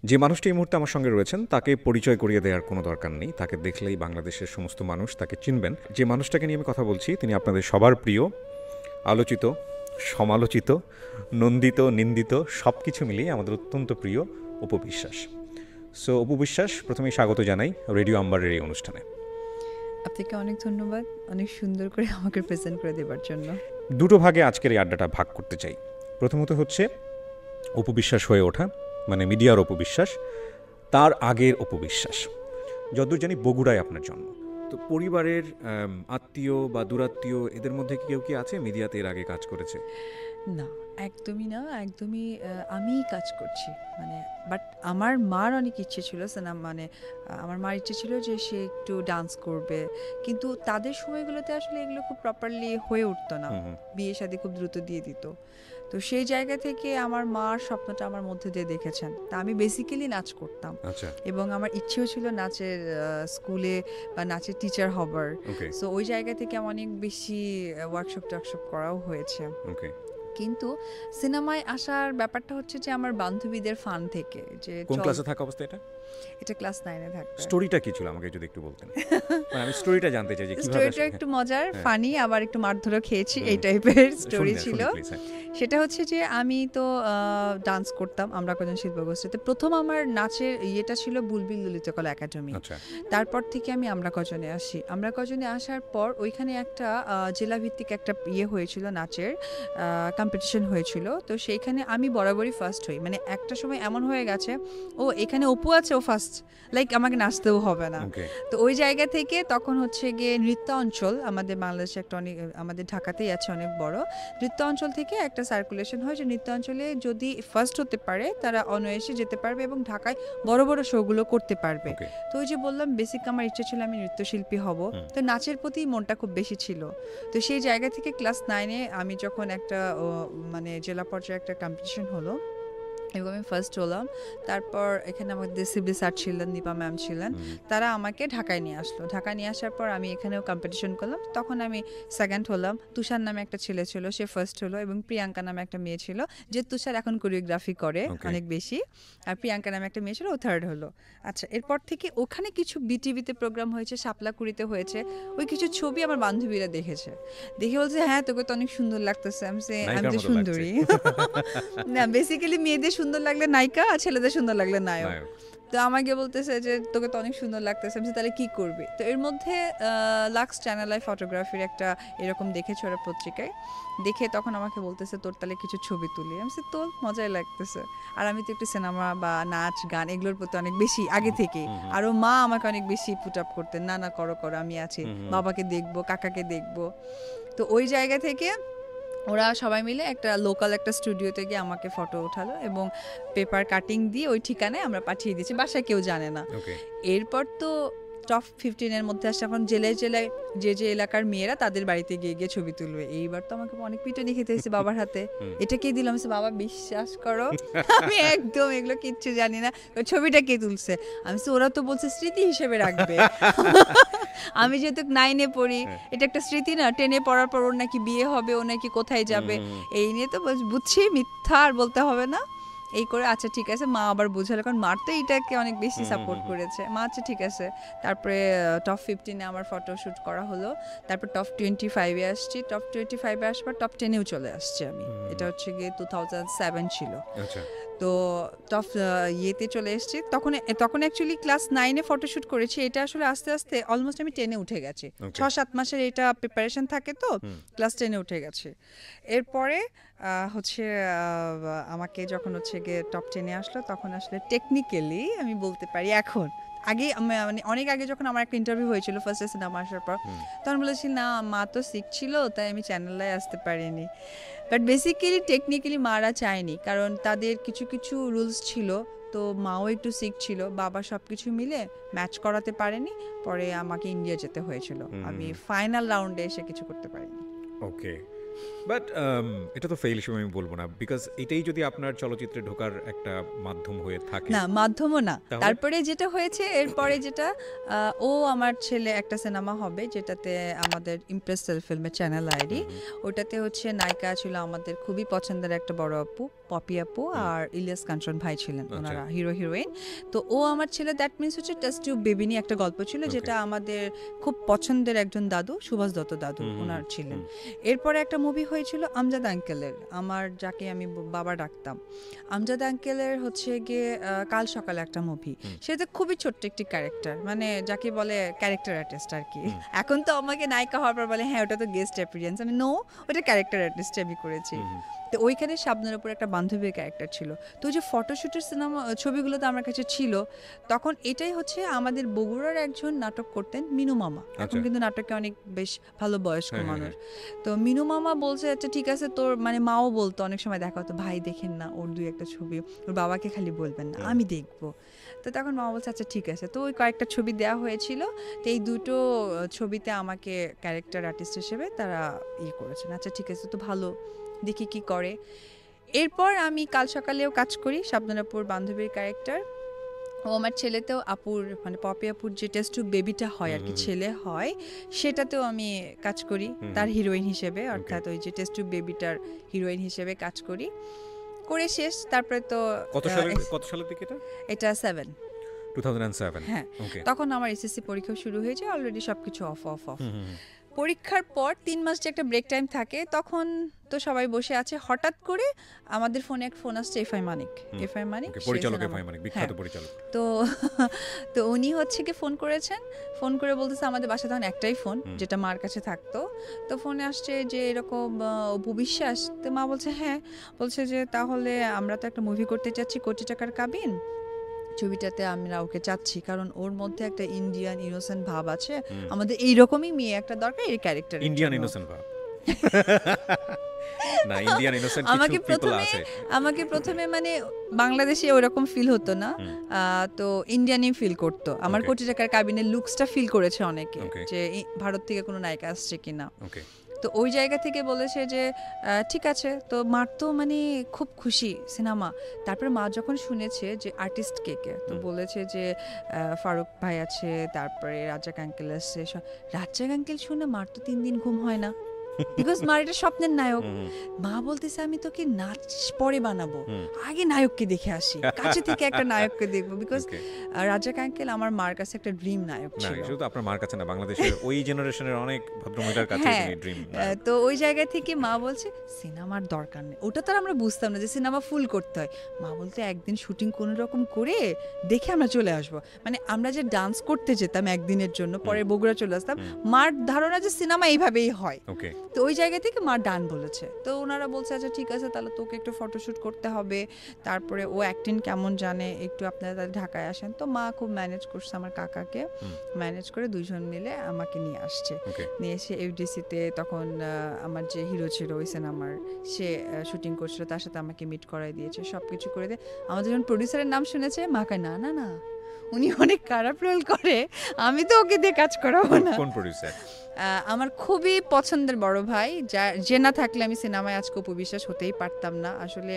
যে মানুষটি এই মুহূর্তে আমার সঙ্গে রয়েছেন তাকে পরিচয় করিয়ে দেওয়ার কোনো দরকার নেই, তাকে দেখলেই বাংলাদেশের সমস্ত মানুষ তাকে চিনবেন। যে মানুষটাকে নিয়ে আমি কথা বলছি তিনি আপনাদের সবার প্রিয়, আলোচিত, সমালোচিত, নন্দিত, নিন্দিত সব কিছু মিলিয়ে আমাদের অত্যন্ত প্রিয় অপু বিশ্বাস। সো অপু বিশ্বাস, প্রথমেই স্বাগত জানাই রেডিও আম্বারের এই অনুষ্ঠানে। আপনাকে অনেক ধন্যবাদ অনেক সুন্দর করে আমাকে প্রেজেন্ট করে দেওয়ার জন্য। দুটো ভাগে আজকের এই আড্ডাটা ভাগ করতে চাই। প্রথমত হচ্ছে অপু বিশ্বাস হয়ে ওঠা, মানে মিডিয়ার অপু বিশ্বাস, তার আগের অপু বিশ্বাস। যতদূর জানি বগুড়ায় আপনার জন্ম, তো পরিবারের আত্মীয় বা দূরাত্মীয় এদের মধ্যে কি কেউ কি আছে মিডিয়াতে এর আগে কাজ করেছে? না, একদমই না, একদমই আমিই কাজ করছি। মানে বাট আমার মার অনেক ইচ্ছে ছিল মানে আমার মার ইচ্ছে ছিল যে সে একটু ডান্স করবে, কিন্তু তাদের সময়গুলোতে আসলে এগুলো খুব প্রপারলি হয়ে উঠতো না, বিয়ে শাদী খুব দ্রুত দিয়ে দিত। তো সেই জায়গা থেকে আমার মার স্বপ্নটা আমার মধ্যে দিয়ে দেখেছেন, তা আমি বেসিক্যালি নাচ করতাম এবং আমার ইচ্ছেও ছিল নাচের স্কুলে বা নাচের টিচার হবার। সো ওই জায়গা থেকে আমার অনেক বেশি ওয়ার্কশপ টার্কশপ করাও হয়েছে। কিন্তু সিনেমায় আসার ব্যাপারটা হচ্ছে যে আমার বান্ধবীদের ফান থেকে। যে কোন ক্লাসে থাকা অবস্থা এটা ক্লাস 9-এ থাকবে। স্টোরিটা কি ছিল আমাকে যদি একটু বলতেন? মানে আমি স্টোরিটা জানতে চাই যে কিভাবে। স্টোরিটা একটু মজার, ফানি, আবার একটু মারধরও খেয়েছি, এই টাইপের স্টোরি ছিল। সেটা হচ্ছে যে আমি তো ডান্স করতাম আমরা কজন শিল্পগোষ্ঠীতে। প্রথম আমার নাচের ইয়েটা ছিল বুলবিল ললিত কলা একাডেমি। তারপর থেকে আমি আমরা কজনে আসি। আমরা কজনে আসার পর ওইখানে একটা জেলা ভিত্তিক একটা ইয়ে হয়েছিল, নাচের কম্পিটিশন হয়েছিল। তো সেইখানে আমি বরাবরই ফার্স্ট হই। মানে একটা সময় এমন হয়ে গেছে, ও এখানে অপু আছে, ও ফার্স্ট, লাইক আমাকে নাচতেও হবে না। তো ওই জায়গা থেকে তখন হচ্ছে গিয়ে নৃত্য অঞ্চল, আমাদের বাংলাদেশে একটা অনেক, আমাদের ঢাকাতেই আছে অনেক বড় নৃত্য অঞ্চল, থেকে একটা সার্কুলেশন হয় যে নৃত্য অঞ্চলে যদি ফার্স্ট হতে পারে তারা অনায়াসে যেতে পারবে এবং ঢাকায় বড় বড় শোগুলো করতে পারবে। তো ওই যে বললাম বেসিক আমার ইচ্ছে ছিল আমি নৃত্যশিল্পী হব, তো নাচের প্রতি মনটা খুব বেশি ছিল। তো সেই জায়গা থেকে ক্লাস 9-এ আমি যখন একটা মানে জেলা পর্যায়ে একটা কম্পিটিশন হলো এবং আমি ফার্স্ট হলাম। তারপর এখানে আমাদের সিবলি স্যার ছিলেন, নিপা ম্যাম ছিলেন, তারা আমাকে ঢাকায় নিয়ে আসলো। ঢাকায় নিয়ে আসার পর আমি এখানেও কম্পিটিশন করলাম, তখন আমি সেকেন্ড হলাম। তুষার নামে একটা ছেলে ছিল, সে ফার্স্ট হলো, এবং প্রিয়াঙ্কা নামে একটা মেয়ে ছিল, যে তুষার এখন কোরিওগ্রাফি করে অনেক বেশি, আর প্রিয়াঙ্কা নামে একটা মেয়ে ছিল, ও থার্ড হলো। আচ্ছা, এরপর থেকে ওখানে কিছু বিটিভিতে প্রোগ্রাম হয়েছে, শাপলাকুড়িতে হয়েছে, ওই কিছু ছবি আমার বান্ধবীরা দেখেছে, দেখে বলছে হ্যাঁ তোকে তো অনেক সুন্দর লাগতেছে। আমি তো সুন্দরী না, বেসিক্যালি মেয়েদের সুন্দর লাগলে নায়িকা, আর ছেলেদের সুন্দর লাগলে নায়ক। তো আমাকে বলতেছে যে তোকে তো অনেক সুন্দর লাগতেছে। আমি তাহলে কি করবি? তো এর মধ্যে লাক্স চ্যানেল আই ফটোগ্রাফির একটা এরকম দেখেছে ওরা পত্রিকায়, দেখে তখন আমাকে বলতেছে তোর তাহলে কিছু ছবি তুলি। আমি তোর মজাই লাগতেছে। আর আমি তো একটু সিনেমা বা নাচ গান এগুলোর প্রতি অনেক বেশি আগে থেকে, আরও মা আমাকে অনেক বেশি পুট আপ করতেন, না না করো করো, আমি আছি, বাবাকে দেখবো, কাকাকে দেখবো। তো ওই জায়গা থেকে ওরা সবাই মিলে একটা লোকাল একটা স্টুডিওতে গিয়ে আমাকে ফটো উঠালো এবং পেপার কাটিং দিয়ে ওই ঠিকানায় আমরা পাঠিয়ে দিয়েছি, বাসায় কেউ জানে না। এরপর তো টপ 15-এর মধ্যে আসছে, এখন জেলায় জেলায় যে যে এলাকার মেয়েরা তাদের বাড়িতে গিয়ে গিয়ে ছবি তুলবে। এইবার তো আমাকে অনেক পিটুনি খেতে হয়েছে বাবার হাতে। এটা কে দিলাম? বাবা বিশ্বাস করো আমি একদম এগুলো কিচ্ছু জানি না, ছবিটা কে তুলছে? আমি ওরা তো বলছে স্মৃতি হিসেবে রাখবে। আমি যেহেতু 9-এ পড়ি, এটা একটা স্মৃতি না, 10-এ পড়ার পর ওর নাকি বিয়ে হবে, ও নাকি কোথায় যাবে, এই নিয়ে তো বুঝছি মিথ্যা আর বলতে হবে না, এই করে আচ্ছা ঠিক আছে। মা আবার বোঝালো, কারণ মার তো এইটাকে অনেক বেশি সাপোর্ট করেছে। মা আচ্ছা ঠিক আছে। তারপরে টপ 15-এ আমার ফটোশ্যুট করা হলো, তারপর টপ 25-এ আসছি, টপ 25-এ আসবার টপ 10-এও চলে আসছি আমি। এটা হচ্ছে গিয়ে 2007 ছিল। তো টপ ইয়েতে চলে এসেছি। তখন অ্যাকচুয়ালি ক্লাস 9-এ ফটোশ্যুট করেছি, এটা আসলে আস্তে আস্তে অলমোস্ট আমি 10-এ উঠে গেছি। 6-7 মাসের এটা প্রিপারেশন থাকে, তো ক্লাস 10-এ উঠে গেছে। এরপরে হচ্ছে আমাকে যখন হচ্ছে গিয়ে টপ 10-এ আসলো, তখন আসলে টেকনিক্যালি আমি বলতে পারি এখন, আগে মানে অনেক আগে যখন আমার একটা ইন্টারভিউ হয়েছিল ফার্স্ট সিনেমা আসার পর, তখন বলেছি না মা তো শিখছিল, তাই আমি চ্যানেলে আসতে পারিনি। বাট বেসিক্যালি টেকনিক্যালি মারা চায়নি, কারণ তাদের কিছু কিছু রুলস ছিল, তো মাও একটু সিক ছিল, বাবা সব কিছু মিলে ম্যাচ করাতে পারেনি, পরে আমাকে ইন্ডিয়া যেতে হয়েছিল। আমি ফাইনাল রাউন্ডে এসে কিছু করতে পারিনি। ওকে, বাট এটা তো ফেল হিসেবে আমি বলবো না, বিকজ এটাই যদি আপনার চলচ্চিত্রে ঢোকার একটা মাধ্যম হয়ে থাকে। না, মাধ্যমও না। তারপরে যেটা হয়েছে এরপরে যেটা, ও আমার ছেলে একটা সিনেমা হবে যেটাতে আমাদের ইমপ্রেস ফিল্মের চ্যানেল আইডি, ওটাতে হচ্ছে নায়িকা ছিল আমাদের খুবই পছন্দের একটা বড় আপু, পপি আপু আর ইলিয়াস কাঞ্চন ভাই ছিলেন, ওনারা হিরো হিরোইন। তো ও আমার ছেলে, দ্যাট মিনস হচ্ছে টেস্ট টিউব বেবি নিয়ে একটা গল্প ছিল, যেটা আমাদের খুব পছন্দের একজন দাদু, সুভাষ দত্ত দাদু ওনার ছিলেন। এরপরে একটা মুভি হয়েছিল আমজাদ আঙ্কেলের, আমার যাকে আমি বাবা ডাকতাম, আমজাদ আঙ্কেলের হচ্ছে গিয়ে কাল সকালে একটা মুভি, সেটা খুবই ছোট্ট একটি ক্যারেক্টার, মানে যাকে বলে ক্যারেক্টার আর্টিস্ট আর কি। এখন তো আমাকে নায়িকা হওয়ার পর বলে হ্যাঁ ওটা তো গেস্ট অ্যাপিয়ারেন্স, আমি নো, ওটা ক্যারেক্টার আর্টিস্ট আমি করেছি। তো ওইখানে শাবনার উপর একটা বান্ধবীর ক্যারেক্টার ছিল। তো ওই যে ফটোশ্যুটের সিনেমা ছবিগুলো তো আমার কাছে ছিল তখন, এটাই হচ্ছে আমাদের বগুড়ার একজন নাটক করতেন মিনু মামা, এখন কিন্তু নাটকে অনেক বেশ ভালো বয়স্ক মানুষ। তো মিনু মামা বলছে আচ্ছা ঠিক আছে তোর, মানে মাও বলতো অনেক সময় দেখা হতো, ভাই দেখেন না ওর 2-1টা ছবি, ওর বাবাকে খালি বলবেন না, আমি দেখবো। তো তখন মামা বলছে আচ্ছা ঠিক আছে। তো ওই কয়েকটা ছবি দেওয়া হয়েছিল, তো এই দুটো ছবিতে আমাকে ক্যারেক্টার আর্টিস্ট হিসেবে তারা করেছেন। আচ্ছা ঠিক আছে, তো ভালো, দেখি কি করে। এরপর আমি কাল সকালেও কাজ করি, শাবনার আপুর বান্ধবীর ক্যারেক্টার। ও আমার ছেলেতেও আপুর, মানে পপি আপুর যে টেস্ট টিউব বেবিটা হয় আর কি, ছেলে হয়, সেটাতেও আমি কাজ করি তার হিরোইন হিসেবে, অর্থাৎ ওই যে টেস্ট টিউব বেবিটার হিরোইন হিসেবে কাজ করি, করে শেষ। তারপরে তো কত সালের দিকে এটা 2007? হ্যাঁ, তখন আমার এসএসসি পরীক্ষা শুরু হয়েছে, অলরেডি সবকিছু অফ। পরীক্ষার পর 3 মাস যে একটা ব্রেক টাইম থাকে, তখন তো সবাই বসে আছে, হঠাৎ করে আমাদের ফোনে এক ফোন আসছে, এফআই মানিক পরিচালক, এফআই মানিক বিখ্যাত পরিচালক। তো উনি হচ্ছে কি ফোন করেছেন, ফোন করে বলতেছে আমাদের বাসায় তখন একটাই ফোন যেটা মার কাছে থাকতো, তো ফোনে আসছে যে এরকম অপু বিশ্বাস। তো মা বলছে হ্যাঁ, বলছে যে তাহলে আমরা তো একটা মুভি করতে চাচ্ছি, কোটি টাকার কাবিন, ছবিটাতে আমরা ওকে চাচ্ছি, কারণ ওর মধ্যে একটা ইন্ডিয়ান ইনোসেন্ট ভাব আছে, আমাদের এইরকমই মেয়ে একটা দরকার এই ক্যারেক্টার। ইন্ডিয়ান ইনোসেন্ট ভাব না, ইন্ডিয়ান ইনোসেন্ট কিছু পিপল আছে। আমাকে প্রথমে মানে বাংলাদেশে ওরকম ফিল হতো না, তো ইন্ডিয়ানই ফিল করতো। আমার কোটি টাকার কাবিনের লুকসটা ফিল করেছে অনেকে, যে ভারত থেকে কোনো নায়িকা আসছে কিনা। তো ওই জায়গা থেকে বলেছে যে ঠিক আছে। তো মার তো মানে খুব খুশি সিনেমা। তারপরে মা যখন শুনেছে যে আর্টিস্ট কে কে, তো বলেছে যে ফারুক ভাই আছে, তারপরে রাজ্জাক আঙ্কেল আছে। রাজ্জাক আঙ্কেল শুনে মার তো 3 দিন ঘুম হয় না, বিকজ মার এটা স্বপ্নের নায়ক। মা বলতেছে আমি তোকে নাচ পরে বানাবো, আগে নায়ককে দেখে আসি, কাছে থেকে একটা নায়ককে দেখবো, বিকজ রাজ্জাক আঙ্কেল আমার মার কাছে একটা ড্রিম নায়ক ছিল। শুধু আপনার মার কাছে না, বাংলাদেশের ওই জেনারেশনের অনেক ভদ্রমহিলার কাছে ড্রিম। তো ওই জায়গা থেকে মা বলছে সিনেমার দরকার নেই, ওটা তো আমরা বুঝতাম না যে সিনেমা ফুল করতে হয়। মা বলতে একদিন শুটিং কোনো রকম করে দেখে আমরা চলে আসবো, মানে আমরা যে ডান্স করতে যেতাম একদিনের জন্য, পরে বগুড়া চলে আসতাম, মার ধারণা যে সিনেমা এইভাবেই হয়। তো ওই জায়গা থেকে মা ডান বলেছে। তো ওনারা বলছে আচ্ছা ঠিক আছে, তাহলে তোকে একটু ফটোশ্যুট করতে হবে, তারপরে ও অ্যাক্টিং কেমন জানে, একটু আপনারা তাহলে ঢাকায় আসেন। তো মা খুব ম্যানেজ করছে, আমার কাকাকে ম্যানেজ করে 2জন মিলে আমাকে নিয়ে আসছে। নিয়ে এসে এফডিসিতে তখন আমার যে হিরো ছিল ওই সিনেমার, সে শুটিং করছিল, তার সাথে আমাকে মিট করাই দিয়েছে, সব কিছু করে দিয়ে। আমাদের যখন প্রডিউসারের নাম শুনেছে, মা কয় না না না, উনি অনেক খারাপ রোল করে, আমি তো ওকে দিয়ে কাজ করাবো না। কোন প্রডিউসার? আমার খুবই পছন্দের বড় ভাই, যে না থাকলে আমি সিনেমায় আজকে অপু বিশ্বাস হতেই পারতাম না। আসলে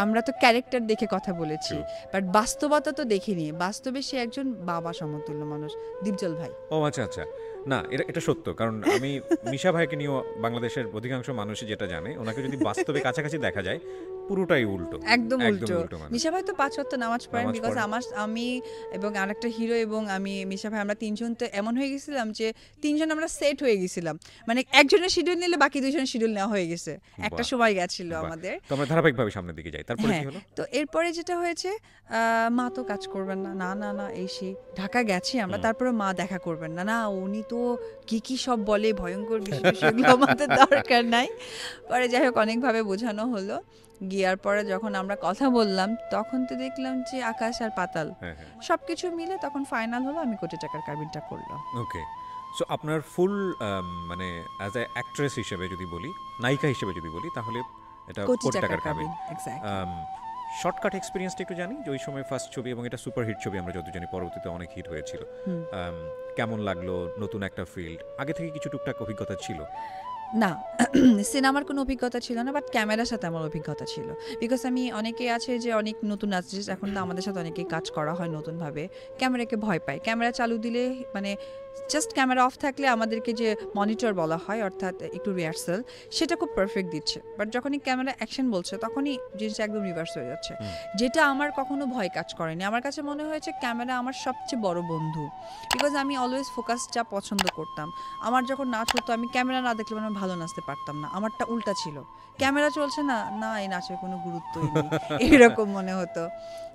আমরা তো ক্যারেক্টার দেখে কথা বলেছি, বাট বাস্তবতা তো দেখিনি। বাস্তবে সে একজন বাবা সমতুল্য মানুষ, দীপজল ভাই। ও আচ্ছা আচ্ছা, না এটা সত্য, কারণ আমি মিশা ভাইকে নিয়ে বাংলাদেশের অধিকাংশ মানুষই যেটা জানে, ওনাকে যদি বাস্তবে কাছাকাছি দেখা যায় পুরোটাই উল্টো, একদম উল্টো। মিশা ভাই তো 5 ওয়াক্ত নামাজ পড়েন, বিকজ আমি এবং আরেকটা হিরো এবং আমি মিশা ভাই, আমরা 3জন তো এমন হয়ে গেছিলাম যে 3জন আমরা সেট হয়ে গেছিলাম, মানে একজনের শিডিউল নিলে বাকি 2জনের শিডিউল নেওয়া হয়ে গেছে, একটা সময় গেছিল আমাদের। তো আমরা ধারাবাহিকভাবে সামনের দিকে যাই, তারপরে কি হলো? তো এরপরে যেটা হয়েছে, মা তো কাজ করবেন না, না না না এই সেই ঢাকা গেছি আমরা, তারপরে মা দেখা করবেন না, না উনি তো কি সব বলে, ভয়ঙ্কর বিষয়, সেগুলো আমাদের দরকার নাই। পরে যাই হোক অনেকভাবে বোঝানো হলো, গিয়ার পরে যখন আমরা কথা বললাম, তখন তো দেখলাম যে আকাশ আর পাতাল, সবকিছু মিলে তখন ফাইনাল হলো, আমি কোটি টাকার কাবিনটা করলাম। ওকে, সো আপনার ফুল মানে অ্যাজ এ অ্যাক্ট্রেস হিসেবে যদি বলি, নায়িকা হিসেবে যদি বলি, তাহলে এটা কোটি টাকার কাবিন। শর্টকাট এক্সপিরিয়েন্সটা একটু জানি, যে ওই সময় ফার্স্ট ছবি এবং এটা সুপার হিট ছবি, আমরা যত জানি পরবর্তীতে অনেক হিট হয়েছিল, কেমন লাগলো? নতুন একটা ফিল্ড, আগে থেকে কিছু টুকটাক অভিজ্ঞতা ছিল? না, সিনেমার কোনো অভিজ্ঞতা ছিল না, বাট ক্যামেরার সাথে আমার অভিজ্ঞতা ছিল, বিকজ আমি অনেকে আছে যে অনেক নতুন আর্টিস্ট, এখন তো আমাদের সাথে অনেকেই কাজ করা হয় নতুনভাবে, ক্যামেরাকে ভয় পায়। ক্যামেরা চালু দিলে মানে জাস্ট ক্যামেরা অফ থাকলে আমাদেরকে যে মনিটর বলা হয় অর্থাৎ একটু রিহার্সাল সেটা খুব পারফেক্ট দিচ্ছে, বাট যখনই ক্যামেরা অ্যাকশন বলছে তখনই জিনিসটা একদম রিভার্স হয়ে যাচ্ছে, যেটা আমার কখনো ভয় কাজ করেনি। আমার কাছে মনে হয়েছে ক্যামেরা আমার সবচেয়ে বড় বন্ধু, বিকজ আমি অলওয়েজ ফোকাসটা পছন্দ করতাম। আমার যখন নাচ হতো আমি ক্যামেরা না দেখলে আমি ভালো নাচতে পারতাম না, আমারটা উল্টা ছিল, ক্যামেরা চলছে না না এই নাচের কোনো গুরুত্বই নেই এরকম মনে হতো।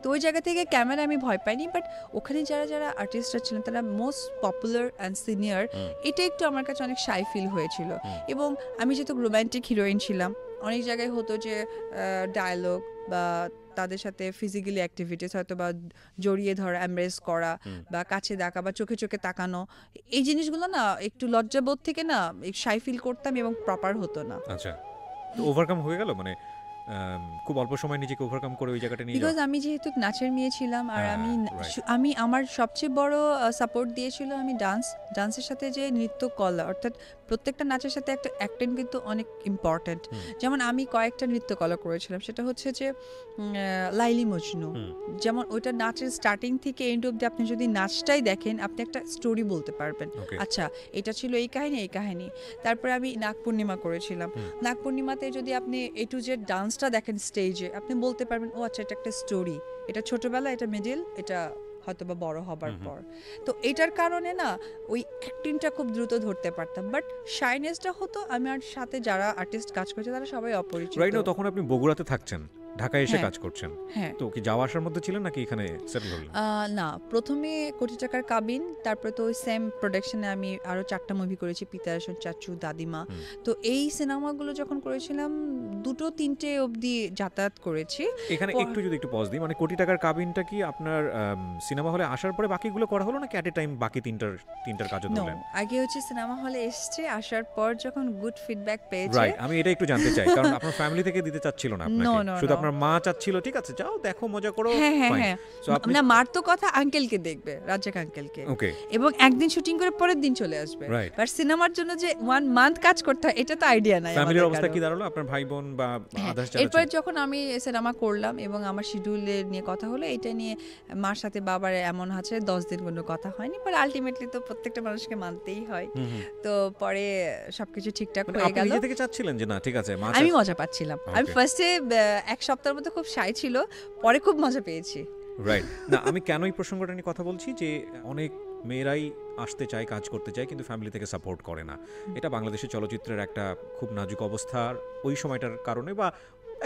তো ওই জায়গা থেকে ক্যামেরা আমি ভয় পাইনি, বাট ওখানে যারা যারা আর্টিস্টরা ছিলেন তারা মোস্ট পপুলার অ্যান্ড সিনিয়র, এটা একটু আমার কাছে অনেক শাই ফিল হয়েছিল। এবং আমি যেহেতু রোম্যান্টিক হিরোইন ছিলাম, অনেক জায়গায় হতো যে ডায়ালগ বা তাদের সাথে ফিজিক্যালি অ্যাক্টিভিটিস হয়তো বা জড়িয়ে ধরা, এমব্রেস করা বা কাছে ডাকা বা চোখে চোখে তাকানো, এই জিনিসগুলো না একটু লজ্জাবোধ থেকে না শাই ফিল করতাম এবং প্রপার হতো না। আচ্ছা, তো ওভারকাম হয়ে গেল, মানে খুব অল্প সময় নিজেকে ওভারকাম করে ওই জায়গাটা নিয়ে বিকজ আমি যেহেতু নাচের মেয়ে ছিলাম আর আমি আমার সবচেয়ে বড় সাপোর্ট দিয়েছিল আমি ডান্সের সাথে যে নৃত্য কলা, অর্থাৎ প্রত্যেকটা নাচের সাথে একটা অ্যাক্টিং কিন্তু অনেক ইম্পর্ট্যান্ট। যেমন আমি কয়েকটা নৃত্য কলা করেছিলাম, সেটা হচ্ছে যে লাইলি মজনু, যেমন ওইটা নাচের স্টার্টিং থেকে এন্ড অবধি আপনি যদি নাচটাই দেখেন আপনি একটা স্টোরি বলতে পারবেন, আচ্ছা এটা ছিল এই কাহিনী। তারপরে আমি নাগ পূর্ণিমা করেছিলাম, নাগ পূর্ণিমাতে যদি আপনি এ টু জেড ডান্সটা দেখেন স্টেজে আপনি বলতে পারবেন ও আচ্ছা এটা একটা স্টোরি, এটা ছোটবেলা, এটা মিডিল, এটা হয়তো বা বড় হবার পর। তো এটার কারণে না ওই অ্যাক্টিংটা খুব দ্রুত ধরতে পারতাম, বাট শাইনেসটা হতো আমার সাথে যারা আর্টিস্ট কাজ করছে তারা সবাই অপরিচিত। রাইট, তখন আপনি বগুড়াতে থাকছেন, ঢাকায় এসে কাজ করছেন, তো কি যাওয়া আসার মধ্যে ছিলেন নাকি এখানে সেটেল হলেন? না, প্রথমে কোটি টাকার কাবিন, তারপরে তো ওই সেম প্রোডাকশনে আমি আরো 4টা মুভি করেছি, পিতারাসন, চাচু, দাদিমা। তো এই সিনেমাগুলো যখন করেছিলাম 2-3টে অবধি যাতায়াত করেছি। এখানে একটু পজ দিই, মানে কোটি টাকার কাবিনটা কি আপনার সিনেমা হলে আসার পরে বাকিগুলো করা হলো নাকি অ্যাট এ টাইম বাকি তিনটার কাজও ধরলেন? আগে হচ্ছে সিনেমা হলে এসেছে, আসার পর যখন গুড ফিডব্যাক পেয়েছে। রাইট, আমি এটা একটু জানতে চাই, কারণ আপনার ফ্যামিলি থেকে দিতে চাচ্ছিল না আপনাকে, শুধু আপনার মা চাচ্ছিল ঠিক আছে যাও দেখো মজা করো। হ্যাঁ, না মার তো কথা আঙ্কেলকে দেখবে, রাজ্জাক আঙ্কেলকে, এবং একদিন শুটিং করে পরের দিন চলে আসবে, বাট সিনেমার জন্য যে 1 মান্থ কাজ করতে হয় এটা তো আইডিয়া নাই। ফ্যামিলির অবস্থা কি দাঁড়ালো, আপনার ভাই বোন বা আদার্স যারা? এরপর যখন আমি সিনেমা করলাম এবং আমার শিডিউলের নিয়ে কথা হলো, এটা নিয়ে মার সাথে বাবার এমন আছে 10 দিন কোনো কথা হয়নি, বাট আলটিমেটলি তো প্রত্যেকটা মানুষকে মানতেই হয়। তো পরে সবকিছু ঠিকঠাক হয়ে গেল। আপনি নিজে থেকে চাচ্ছিলেন যে না ঠিক আছে, আমি মজা পাচ্ছিলাম। আমি ফার্স্টে 1 সপ্তাহের মধ্যে খুব শাই ছিল, পরে খুব মজা পেয়েছি। রাইট, না আমি কেন এই প্রসঙ্গটা নিয়ে কথা বলছি যে অনেক মেয়েরাই আসতে চায়, কাজ করতে চায়, কিন্তু ফ্যামিলি থেকে সাপোর্ট করে না। এটা বাংলাদেশের চলচ্চিত্রের একটা খুব নাজুক অবস্থার ওই সময়টার কারণে বা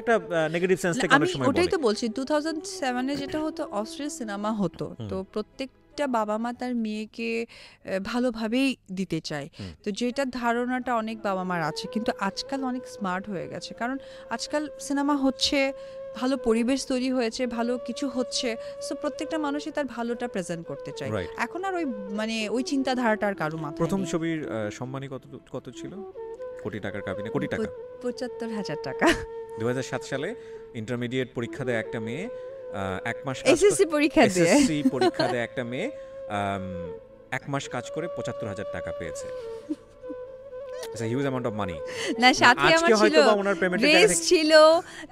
একটা নেগেটিভ সেন্স থেকে অনেক সময় বলে। ওটাই তো বলছি 2007 এ যেটা হতো অস্ট্রেলিয়ান সিনেমা হতো, তো প্রত্যেকটা বাবা মা তার মেয়েকে ভালোভাবেই দিতে চায়, তো যেটার ধারণাটা অনেক বাবা মার আছে। কিন্তু আজকাল অনেক স্মার্ট হয়ে গেছে, কারণ আজকাল সিনেমা হচ্ছে, ভালো পরিবেশ তৈরি হয়েছে, ভালো কিছু হচ্ছে, সো প্রত্যেকটা মানুষই তার ভালোটা প্রেজেন্ট করতে চায়। এখন আর ওই চিন্তাধারাটার কারো মাথায়। প্রথম ছবির সম্মানী কত ছিল কোটি টাকার কাবিনে? কোটি টাকা 75,000 টাকা। 2007 সালে ইন্টারমিডিয়েট পরীক্ষা দেয় একটা মেয়ে, 1 মাস এসএসসি পরীক্ষা দেয় একটা মেয়ে, 1 মাস কাজ করে 75,000 টাকা পেয়েছে। Huge amount of money. না, সাথে আমার রেস ছিল,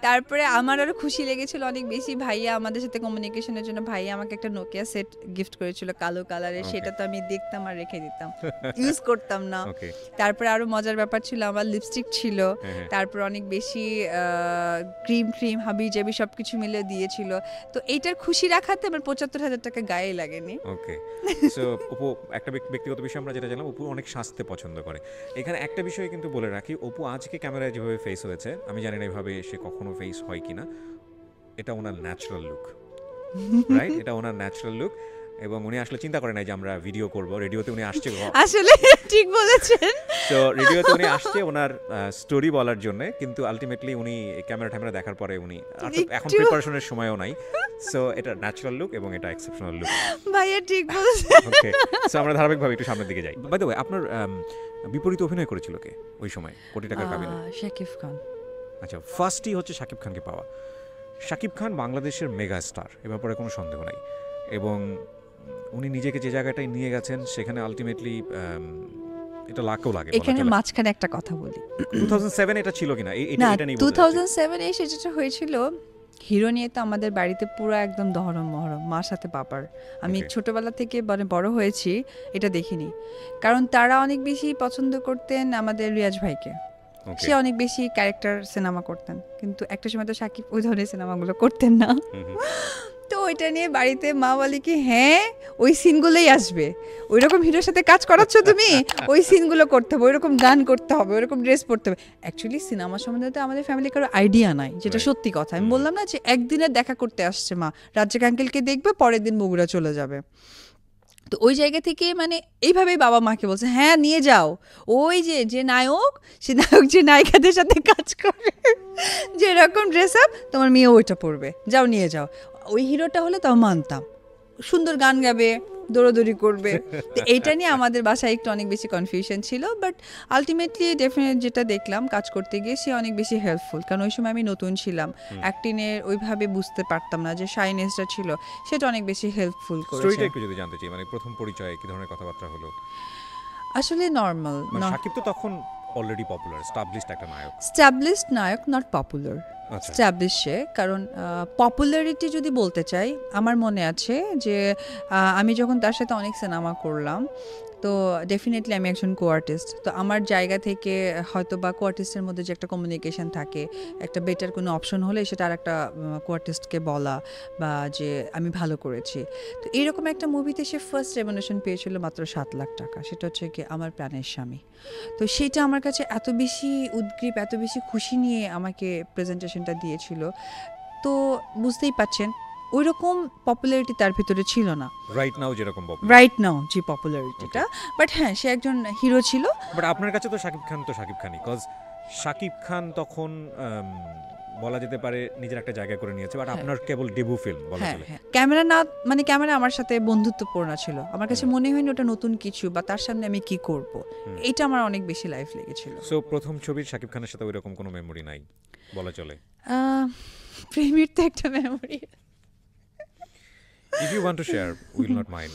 তারপরে আমার আরো খুশি লেগেছিল অনেক বেশি। ভাইয়া আমাদের সাথে কমিউনিকেশনের জন্য ভাইয়া আমাকে একটা নোকিয়া সেট গিফট করেছিল কালো কালারের, সেটা তো আমি দেখতাম আর রেখে দিতাম, ইউজ করতাম না। তারপরে আরো মজার ব্যাপার ছিল আমার লিপস্টিক ছিল, তারপর অনেক বেশি ক্রিম হাবিজাবি সবকিছু মিলে দিয়েছিল। তো এইটার খুশি রাখাতে আমার 75,000 টাকা গায়ে লাগেনি। ওকে, সো অপু একটা ব্যক্তিগত বিষয় আমরা যেটা জানলাম, অপু অনেক সাজতে পছন্দ করে। এখানে একটা বিষয় কিন্তু বলে রাখি, অপু আজকে ক্যামেরায় যেভাবে ফেস হয়েছে, আমি জানি না এভাবে সে কখনো ফেস হয় কিনা, এটা ওনার ন্যাচারাল লুক, রাইট? এটা ওনার ন্যাচারাল লুক, এবং উনি আসলে চিন্তা করেন নাই যে আমরা ভিডিও করব। রেডিওতে উনি আসছে, আসলে ঠিক বলেছেন, তো রেডিওতে উনি আসছে ওনার স্টোরি বলার জন্য, কিন্তু আলটিমেটলি উনি ক্যামেরা দেখার পরে উনি এখন প্রিপারেশনের সময়ও নাই। সো এটা ন্যাচারাল লুক এবং এটা এক্সেপশনাল লুক। ভাইয়া ঠিক বলেছেন। ওকে, সো আমরা ধারাবাহিকভাবে একটু সামনের দিকে যাই। বাই দ্য ওয়ে, আপনার বিপরীতে অভিনয় করেছিল কে ওই সময় কোটি টাকার কাবিনে? শাকিব খান। আচ্ছা, ফার্স্টই হচ্ছে শাকিব খানকে পাওয়া। শাকিব খান বাংলাদেশের মেগা স্টার, এ ব্যাপারে কোনো সন্দেহ নাই, এবং উনি নিজেকে যে জায়গাটায় নিয়ে গেছেন সেখানে আলটিমেটলি এটা লাখও লাগে। এখানে মাঝখানে একটা কথা বলি, 2007 এটা ছিল কিনা, এটা নিয়ে 2007 এসে যেটা হয়েছিল, হিরো নিয়ে তো আমাদের বাড়িতে পুরো একদম দহরম মহরম, মার সাথে বাবার। আমি ছোটবেলা থেকে মানে বড় হয়েছি এটা দেখিনি, কারণ তারা অনেক বেশি পছন্দ করতেন আমাদের রিয়াজ ভাইকে। সে অনেক বেশি ক্যারেক্টার সিনেমা করতেন, কিন্তু একটা সময় তো সাকিব ওই ধরনের সিনেমাগুলো করতেন না। তো ওইটা নিয়ে বাড়িতে মা বলে কি, হ্যাঁ ওই সিনগুলোই আসবে, ওই রকম হিরোর সাথে কাজ করাচ্ছ তুমি, ওই সিনগুলো করতে হবে, ওইরকম গান করতে হবে, ওইরকম ড্রেস পরতে হবে। অ্যাকচুয়ালি সিনেমা সম্বন্ধে তো আমাদের ফ্যামিলি কারো আইডিয়া নাই, যেটা সত্যি কথা। আমি বললাম না যে একদিনের দেখা করতে আসছে মা, রাজ্জাক আঙ্কেলকে দেখবে, পরের দিন বগুড়া চলে যাবে। তো ওই জায়গা থেকে মানে এইভাবেই বাবা মাকে বলছে, হ্যাঁ নিয়ে যাও, ওই যে নায়ক, সে নায়ক যে নায়িকাদের সাথে কাজ করে, যেরকম ড্রেস আপ তোমার মেয়ে ওইটা পরবে, যাও নিয়ে যাও। ওই হিরোটা হলে তাও মানতাম, সুন্দর গান গাবে, দৌড়াদৌড়ি করবে। তো এইটা নিয়ে আমাদের বাসায় একটু অনেক বেশি কনফিউশন ছিল, বাট আলটিমেটলি ডেফিনেট যেটা দেখলাম কাজ করতে গিয়ে সে অনেক বেশি হেল্পফুল, কারণ ওই সময় আমি নতুন ছিলাম, অ্যাক্টিংয়ের ওইভাবে বুঝতে পারতাম না, যে শাইনেসটা ছিল সেটা অনেক বেশি হেল্পফুল করেছে। স্টোরিটা একটু যদি জানতে চাই, মানে প্রথম পরিচয়ে কি ধরনের কথাবার্তা হলো? আসলে নর্মাল, মানে সাকিব তো তখন অলরেডি পপুলার, স্টাবলিশড একটা নায়ক। স্টাবলিশড নায়ক, নট পপুলার, স্টাবলিশে। কারণ পপুলারিটি যদি বলতে চাই, আমার মনে আছে যে আমি যখন তার সাথে অনেক সিনেমা করলাম, তো ডেফিনেটলি আমি একজন কো আর্টিস্ট, তো আমার জায়গা থেকে হয়তো বা কো আর্টিস্টের মধ্যে যে একটা কমিউনিকেশন থাকে, একটা বেটার কোনো অপশন হলে সেটা আর একটা কো আর্টিস্টকে বলা, বা যে আমি ভালো করেছি। তো এইরকম একটা মুভিতে সে ফার্স্ট রেমুনেশন পেয়েছিল মাত্র 7 লাখ টাকা, সেটা হচ্ছে কি আমার প্রাণের স্বামী। তো সেটা আমার কাছে এত বেশি উদ্গ্রীব, এত বেশি খুশি নিয়ে আমাকে প্রেজেন্টেশনটা দিয়েছিল। তো বুঝতেই পাচ্ছেন ওই রকম পপুলারিটি তার ভিতরে ছিল না রাইট নাও যেরকম রাইট নাও যে পপুলারিটিটা, বাট হ্যাঁ সে একজন হিরো ছিল। বাট আপনার কাছে তো শাকিব খান তো শাকিব খানই, কজ শাকিব খান তখন বলা যেতে পারে নিজের একটা জায়গা করে নিয়েছে, বাট আপনার কেবল ডেবিউ ফিল্ম বলা চলে। ক্যামেরা না, মানে ক্যামেরা আমার সাথে বন্ধুত্বপূর্ণ ছিল, আমার কাছে মনে হয়নি ওটা নতুন কিছু বা তার সামনে আমি কি করব, এটা আমার অনেক বেশি লাইফ লেগেছিল। সো প্রথম ছবির শাকিব খানের সাথে ওইরকম কোনো মেমোরি নাই বলা চলে? প্রেমের তো একটা memory, if you want to share we will not mind.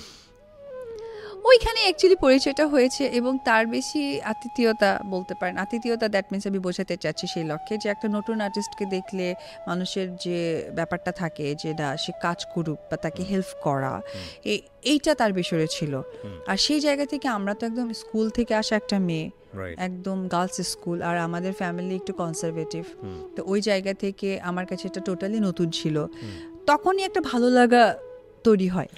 ওইখানে অ্যাকচুয়ালি পরিচয়টা হয়েছে, এবং তার বেশি আতিথেয়তা বলতে পারেন, আতিথেয়তা দ্যাট মিনস আমি বোঝাতে চাচ্ছি সেই লক্ষ্যে যে একটা নতুন আর্টিস্টকে দেখলে মানুষের যে ব্যাপারটা থাকে যে না সে কাজ করুক বা তাকে হেল্প করা, এইটা তার বিষয়ে ছিল। আর সেই জায়গা থেকে আমরা তো একদম স্কুল থেকে আসা একটা মেয়ে, একদম গার্লস স্কুল, আর আমাদের ফ্যামিলি একটু কনজারভেটিভ, তো ওই জায়গা থেকে আমার কাছে এটা টোটালি নতুন ছিল। তখনই একটা ভালো লাগা তৈরি হয়।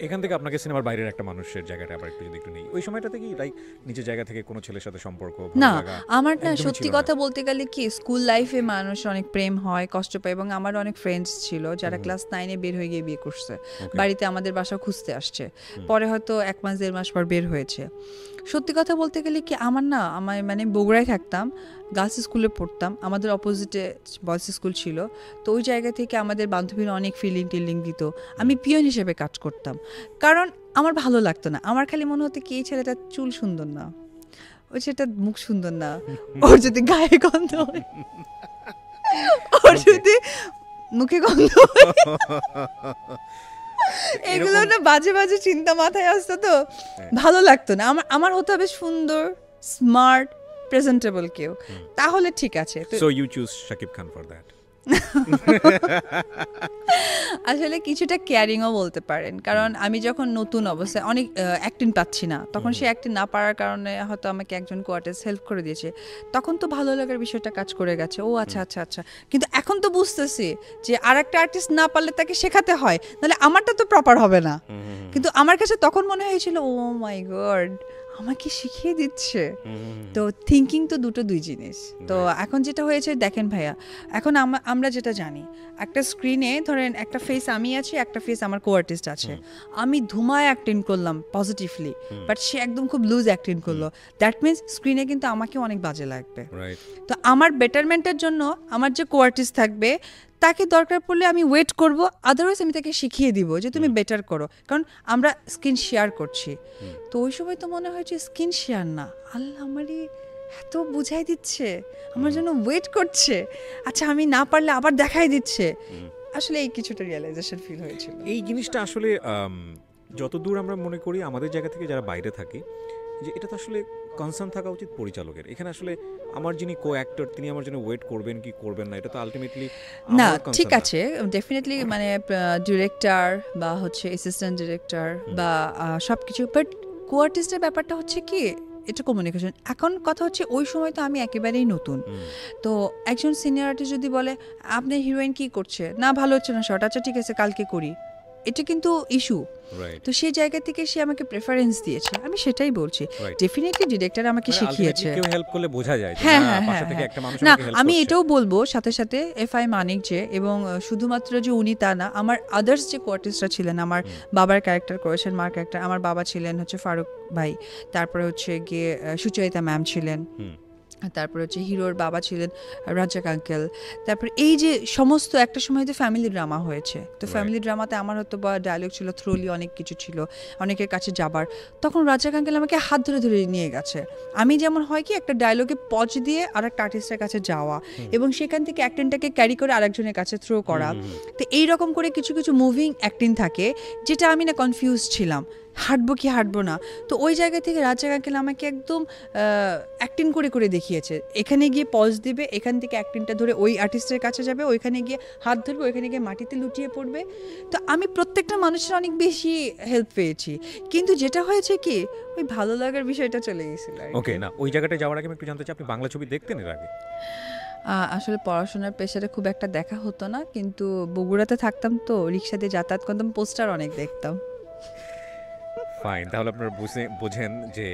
এখান থেকে আপনাকে সিনেমার বাইরের একটা মানুষের জায়গাটা আবার একটু যদি একটু নেই, ওই সময়টাতে কি লাইক নিজের জায়গা থেকে কোনো ছেলের সাথে সম্পর্ক না, আমার না সত্যি কথা বলতে গেলে কি স্কুল লাইফে মানুষ অনেক প্রেম হয়, কষ্ট পায়, এবং আমার অনেক ফ্রেন্ডস ছিল যারা ক্লাস 9-এ বের হয়ে গিয়ে বিয়ে করছে, বাড়িতে আমাদের বাসা খুঁজতে আসছে, পরে হয়তো 1 মাস 1.5 মাস পর বের হয়েছে। সত্যি কথা বলতে গেলে কি আমার মানে বগুড়ায় থাকতাম, গার্লস স্কুলে পড়তাম, আমাদের অপোজিটে বয়েজ স্কুল ছিল, তো ওই জায়গা থেকে আমাদের বান্ধবীরা অনেক ফিলিং দিত। আমি পিয়ন হিসেবে কাজ করতাম, কারণ আমার ভালো লাগতো না, আমার খালি মনে হতো কি এই ছেলেটার চুল সুন্দর না, ওই ছেলেটার মুখ সুন্দর না, ওর যদি গায়ে গন্ধ হয়, ওর যদি মুখে গন্ধ হয়, এগুলো না বাজে বাজে চিন্তা মাথায় আসতো, তো ভালো লাগতো না। আমার হতে হবে সুন্দর, স্মার্ট, প্রেজেন্টেবল কেউ, তাহলে ঠিক আছে। So you choose Shakib Khan for that? আসলে কিছুটা কেয়ারিংও বলতে পারেন, কারণ আমি যখন নতুন অবস্থায় অনেক অ্যাক্টিং পাচ্ছি না, তখন সে অ্যাক্টিং না পারার কারণে হয়তো আমাকে একজন কোয়ার্টার্স হেল্প করে দিয়েছে, তখন তো ভালো লাগার বিষয়টা কাজ করে গেছে, ও আচ্ছা আচ্ছা আচ্ছা। কিন্তু এখন তো বুঝতেছি যে আর একটা আর্টিস্ট না পারলে তাকে শেখাতে হয়, নাহলে আমারটা তো প্রপার হবে না। কিন্তু আমার কাছে তখন মনে হয়েছিল ও মাই গড, আমাকে শিখিয়ে দিচ্ছে। তো থিঙ্কিং তো দুই জিনিস। তো এখন যেটা হয়েছে দেখেন ভাইয়া, এখন আমরা যেটা জানি একটা স্ক্রিনে ধরেন একটা ফেস আমি আছি, একটা ফেস আমার কো আর্টিস্ট আছে, আমি ধুমায় অ্যাক্টিং করলাম পজিটিভলি, বাট সে একদম খুব লুজ অ্যাক্টিং করলো, দ্যাট মিনস স্ক্রিনে কিন্তু আমাকে অনেক বাজে লাগবে। তো আমার বেটারমেন্টের জন্য আমার যে কো আর্টিস্ট থাকবে তাকে দরকার পড়লে আমি ওয়েট করব, আদারওয়াইজ আমি তাকে শিখিয়ে দিব যে তুমি বেটার করো, কারণ আমরা স্কিন শেয়ার করছি। তো ওই সময় তো মনে হয় যে স্কিন শেয়ার না, আল্লাহ আমারই এত বুঝাই দিচ্ছে, আমার জন্য ওয়েট করছে, আচ্ছা আমি না পারলে আবার দেখাই দিচ্ছে। আসলে এই কিছুটা রিয়েলাইজেশন ফিল হয়েছিল। এই জিনিসটা আসলে যতদূর আমরা মনে করি আমাদের জায়গা থেকে যারা বাইরে থাকি, যে এটা তো আসলে কনসার্ন থাকা উচিত পরিচালকের। এখানে আসলে আমার যিনি কো অ্যাক্টর তিনি আমার জন্য ওয়েট করবেন কি করবেন না, এটা তো আলটিমেটলি না ঠিক আছে, ডেফিনেটলি মানে ডিরেক্টর বা হচ্ছে অ্যাসিস্ট্যান্ট ডিরেক্টর বা সব কিছু, বাট কো আর্টিস্টের ব্যাপারটা হচ্ছে কি এটা কমিউনিকেশন। এখন কথা হচ্ছে ওই সময় তো আমি একেবারেই নতুন, তো একজন সিনিয়র আর্টিস্ট যদি বলে আপনার হিরোইন কি করছে না, ভালো হচ্ছে না শট, আচ্ছা ঠিক আছে কালকে করি, এটা কিন্তু ইস্যু। তো সেই জায়গা থেকে সে আমাকে প্রেফারেন্স দিয়েছে, আমি সেটাই বলছি। ডেফিনেটলি ডিরেক্টর আমাকে শিখিয়েছে, কেউ হেল্প করলে বোঝা যায়। হ্যাঁ হ্যাঁ হ্যাঁ না, আমি এটাও বলবো সাথে সাথে এফআই মানিক যে, এবং শুধুমাত্র যে উনি তা না, আমার আদার্স যে কোয়ার্টিস্টরা ছিলেন, আমার বাবার ক্যারেক্টার করেছেন, মার ক্যারেক্টার, আমার বাবা ছিলেন হচ্ছে ফারুক ভাই, তারপরে হচ্ছে গিয়ে সুচরিতা ম্যাম ছিলেন, তারপরে হচ্ছে হিরোর বাবা ছিলেন রাজ্জাক আঙ্কেল, তারপর এই যে সমস্ত একটা সময় তো ফ্যামিলি ড্রামা হয়েছে, তো ফ্যামিলি ড্রামাতে আমার হয়তো বা ডায়লগ ছিল, থ্রোলি অনেক কিছু ছিল, অনেকের কাছে যাবার, তখন রাজ্জাক আঙ্কেল আমাকে হাত ধরে ধরে নিয়ে গেছে। আমি যেমন হয় কি একটা ডায়লগে পজ দিয়ে আর একটা আর্টিস্টের কাছে যাওয়া এবং সেখান থেকে অ্যাক্টিংটাকে ক্যারি করে আরেকজনের কাছে থ্রো করা, তো এইরকম করে কিছু কিছু মুভিং অ্যাক্টিং থাকে যেটা আমি না কনফিউজ ছিলাম, হাঁটবো কি হাঁটবো না। তো ওই জায়গা থেকে রাজ্জাক আঙ্কেল আমাকে একদম অ্যাক্টিং করে করে দেখিয়েছে, এখানে গিয়ে পজ দিবে, এখান থেকে অ্যাক্টিংটা ধরে ওই আর্টিস্টের কাছে যাবে, ওইখানে গিয়ে হাত ধরবে, ওইখানে গিয়ে মাটিতে লুটিয়ে পড়বে। তো আমি প্রত্যেকটা মানুষের অনেক বেশি হেল্প পেয়েছি, কিন্তু যেটা হয়েছে কি ওই ভালো লাগার বিষয়টা চলে গেছিল। ওকে, না ওই জায়গাটা যাওয়ার আগে আমি একটু জানতে চাই, আপনি বাংলা ছবি দেখতেন এর আগে? আসলে পড়াশোনার পেশাটা খুব একটা দেখা হতো না, কিন্তু বগুড়াতে থাকতাম তো রিক্সা দিয়ে যাতায়াত করতাম, পোস্টার অনেক দেখতাম। ফাইন, তাহলে আপনারা বোঝেন যে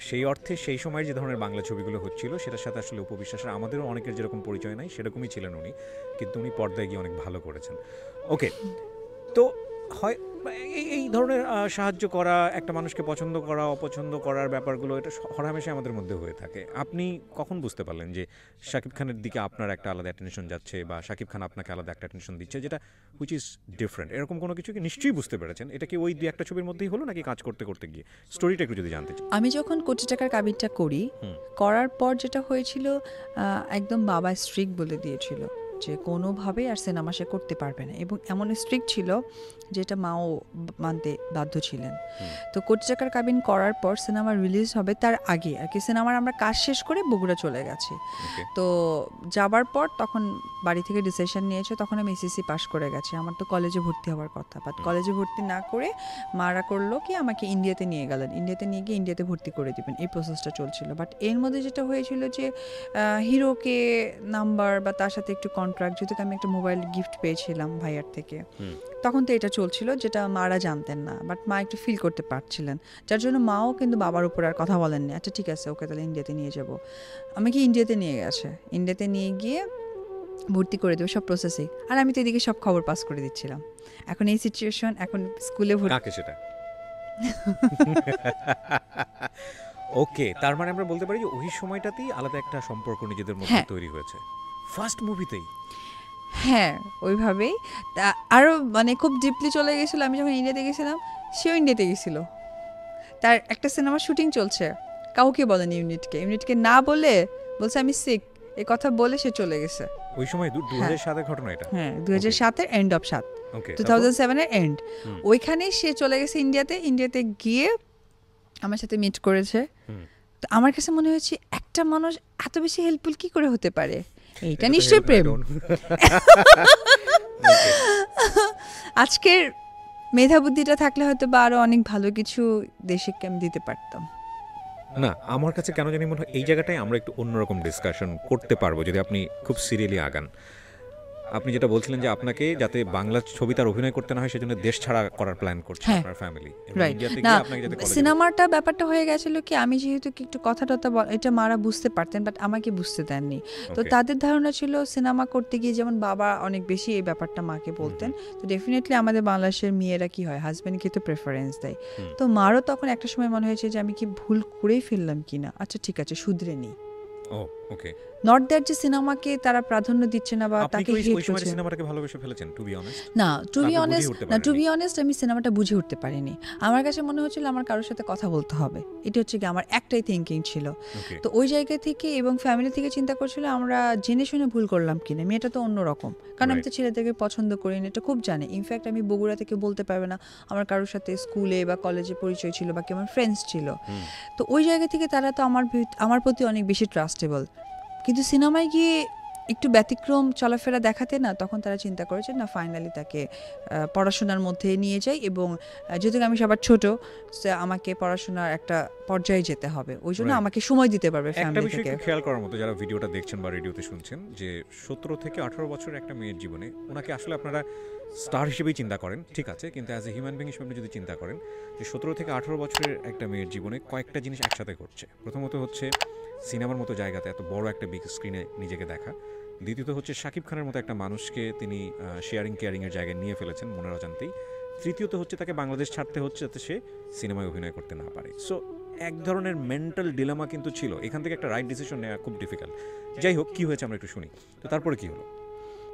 সেই অর্থে সেই সময় যে ধরনের বাংলা ছবিগুলো হচ্ছিল সেটার সাথে আসলে উপবিশ্বাসের আমাদেরও অনেকের যেরকম পরিচয় নাই সেরকমই ছিলেন উনি, কিন্তু উনি পর্দায় গিয়ে অনেক ভালো করেছেন। ওকে, তো হয় এই ধরনের সাহায্য করা, একটা মানুষকে পছন্দ করা অপছন্দ করার ব্যাপারগুলো এটা হরহামেশা আমাদের মধ্যে হয়ে থাকে। আপনি কখন বুঝতে পারলেন যে শাকিব খানের দিকে আপনার একটা আলাদা অ্যাটেনশন যাচ্ছে বা শাকিব খান আপনাকে আলাদা একটা অ্যাটেনশন দিচ্ছে যেটা হুইচ ইজ ডিফারেন্ট? এরকম কোনো কিছু কি নিশ্চয়ই বুঝতে পেরেছেন? এটা কি ওই দুই একটা ছবির মধ্যেই হলো নাকি কাজ করতে করতে গিয়ে? স্টোরিটা একটু যদি জানতে চাই। আমি যখন কোটি টাকার কাবিনটা করি, করার পর যেটা হয়েছিল একদম বাবা স্ট্রিক্ট বলে দিয়েছিল যে কোনোভাবেই আর সিনেমা সে করতে পারবে না, এবং এমন স্ট্রিক্ট ছিল যেটা মাও মানতে বাধ্য ছিলেন। তো কোটি টাকার কাবিন করার পর সিনেমা রিলিজ হবে তার আগে আর কি সিনেমার আমরা কাজ শেষ করে বগুড়া চলে গেছি। তো যাবার পর তখন বাড়ি থেকে ডিসিশন নিয়েছে, তখন আমি এসএসসি পাস করে গেছি, আমার তো কলেজে ভর্তি হওয়ার কথা, বাট কলেজে ভর্তি না করে মারা করলো কি আমাকে ইন্ডিয়াতে নিয়ে গেলেন, ইন্ডিয়াতে নিয়ে গিয়ে ইন্ডিয়াতে ভর্তি করে দিবেন, এই প্রসেসটা চলছিল। বাট এর মধ্যে যেটা হয়েছিল যে হিরোকে নাম্বার বা তার সাথে একটু কন্ট্রাক্ট, যেহেতু আমি একটা মোবাইল গিফট পেয়েছিলাম ভাইয়ার থেকে, তখন তো এটা চলছিল যেটা মারা জানতেন না, বাট মা একটু ফিল করতে পারছিলেন, যার জন্য মাও কিন্তু বাবার উপর আর কথা বলেননি, আচ্ছা ঠিক আছে ওকে তাহলে ইন্ডিয়াতে নিয়ে যাব। আমাকে ইন্ডিয়াতে নিয়ে গেছে, ইন্ডিয়াতে নিয়ে গিয়ে ভর্তি করে দেবো সব প্রসেসে, আর আমি তো এদিকে সব খবর পাস করে দিচ্ছিলাম। এখন এই সিচুয়েশন, এখন স্কুলে ভর্তি সেটা ওকে, তার মানে আমরা বলতে পারি যে ওই সময়টাতেই আলাদা একটা সম্পর্ক নিজেদের মধ্যে তৈরি হয়েছে ফার্স্ট মুভিতেই। হ্যাঁ ওইভাবেই, আরও মানে খুব ডিপলি চলে গেছিলো। আমি যখন ইন্ডিয়াতে গেছিলাম সেও ইন্ডিয়াতে গেছিল, তার একটা সিনেমা শুটিং চলছে, কাউকে বলেনি, ইউনিটকে না বলে বলছে আমি সিক, এই কথা বলে সে চলে গেছে। ওই সময় 2007-এর ঘটনা এটা? হ্যাঁ 2007-এর এন্ড অফ 7, 2007-এর এন্ড, ওইখানে সে চলে গেছে ইন্ডিয়াতে গিয়ে আমার সাথে মিট করেছে। তো আমার কাছে মনে হয়েছে একটা মানুষ এত বেশি হেল্পফুল কি করে হতে পারে, এইটা নিশ্চয়ই প্রেম। আজকের মেধাবুদ্ধিটা থাকলে হয়তো বা আরো অনেক ভালো কিছু দেশে আমি দিতে পারতাম। না আমার কাছে কেন জানি মনে হয় এই জায়গাটায় আমরা একটু অন্যরকম ডিসকাশন করতে পারবো যদি আপনি খুব সিরিয়ালি আগান। আপনি যেটা বলছিলেন যে আপনাকে যাতে বাংলা ছবি তার অভিনয় করতে না হয় সেজন্য দেশ ছাড়া করার প্ল্যান করছে আপনার ফ্যামিলি। না সিনেমাটা ব্যাপারটা হয়ে গেছিল কি, আমি যেহেতু একটু কথা এটা মারা বুঝতে পারতেন বাট আমাকে বুঝতে দেননি, তো তাদের ধারণা ছিল সিনেমা করতে গিয়ে যেমন বাবা অনেক বেশি এই ব্যাপারটা মাকে বলতেন, তো ডেফিনেটলি আমাদের বাংলাদেশের মেয়েরা কি হয় হাজব্যান্ডকে তো প্রেফারেন্স দেয়, তো মারও তখন একটা সময় মনে হয়েছে যে আমি কি ভুল করেই ফেললাম কিনা, আচ্ছা ঠিক আছে শুধরে নিই। ওকে, নট দ্যাট যে সিনেমাকে তারা প্রাধান্য দিচ্ছে না বা আপনি তাকে কি ওই হেট সময় করছে। সিনেমাটাকে ভালোবেসে ফেলেছেন টু বি অনেস্ট? না টু বি আপনি বুঝে অনেস্ট, উঠতে না টু পারেননি? বি অনেস্ট আমি সিনেমাটা বুঝে উঠতে পারিনি। আমার কাছে মনে হচ্ছিল আমার কারোর সাথে কথা বলতে হবে, এটা হচ্ছে কি আমার একটাই থিঙ্কিং ছিল। ওকে, তো ওই জায়গা থেকে এবং ফ্যামিলি থেকে চিন্তা করছিল আমরা জেনে শুনে ভুল করলাম কিনা, মেয়েটা তো অন্যরকম, কারণ আমি তো Right. ছেলেদেরকে পছন্দ করি না, এটা খুব জানে। ইনফ্যাক্ট আমি বগুড়া থেকে বলতে পারবে না আমার কারোর সাথে স্কুলে বা কলেজে পরিচয় ছিল বা কি আমার ফ্রেন্ডস ছিল। তো ওই জায়গা থেকে তারা তো আমার প্রতি অনেক বেশি ট্রাস্টেবল। কিন্তু সিনেমায় গিয়ে একটু ব্যতিক্রম চলাফেরা দেখাতে না, তখন তারা চিন্তা করেছে না ফাইনালি তাকে পড়াশোনার মধ্যে নিয়ে যায়, এবং যেহেতু আমি সবার ছোট আমাকে পড়াশোনার একটা পর্যায়ে যেতে হবে, ওই জন্য Right. আমাকে সময় দিতে পারবে একটা ফ্যামিলি বিষয় থেকে। একটু খেয়াল করার মতো, যারা ভিডিওটা দেখছেন বা রেডিওতে শুনছেন, যে 17 থেকে 18 বছরের একটা মেয়ের জীবনে ওনাকে আসলে আপনারা স্টার হিসেবেই চিন্তা করেন, ঠিক আছে, কিন্তু অ্যাজ এ হিউম্যান বিং হিসেবে যদি চিন্তা করেন যে 17 থেকে 18 বছরের একটা মেয়ের জীবনে কয়েকটা জিনিস একসাথে ঘটছে। প্রথমত হচ্ছে সিনেমার মতো জায়গাতে এত বড় একটা বিগ স্ক্রিনে নিজেকে দেখা। দ্বিতীয়ত হচ্ছে শাকিব খানের মতো একটা মানুষকে তিনি শেয়ারিং কেয়ারিংয়ের জায়গায় নিয়ে ফেলেছেন মনের অজান্তেই। তৃতীয়ত হচ্ছে তাকে বাংলাদেশ ছাড়তে হচ্ছে যাতে সে সিনেমায় অভিনয় করতে না পারে। সো এক ধরনের মেন্টাল ডিলেমা কিন্তু ছিল, এখান থেকে একটা রাইট ডিসিশন নেওয়া খুব ডিফিকাল্ট। যাই হোক, কী হয়েছে আমরা একটু শুনি। তো তারপরে কী হলো?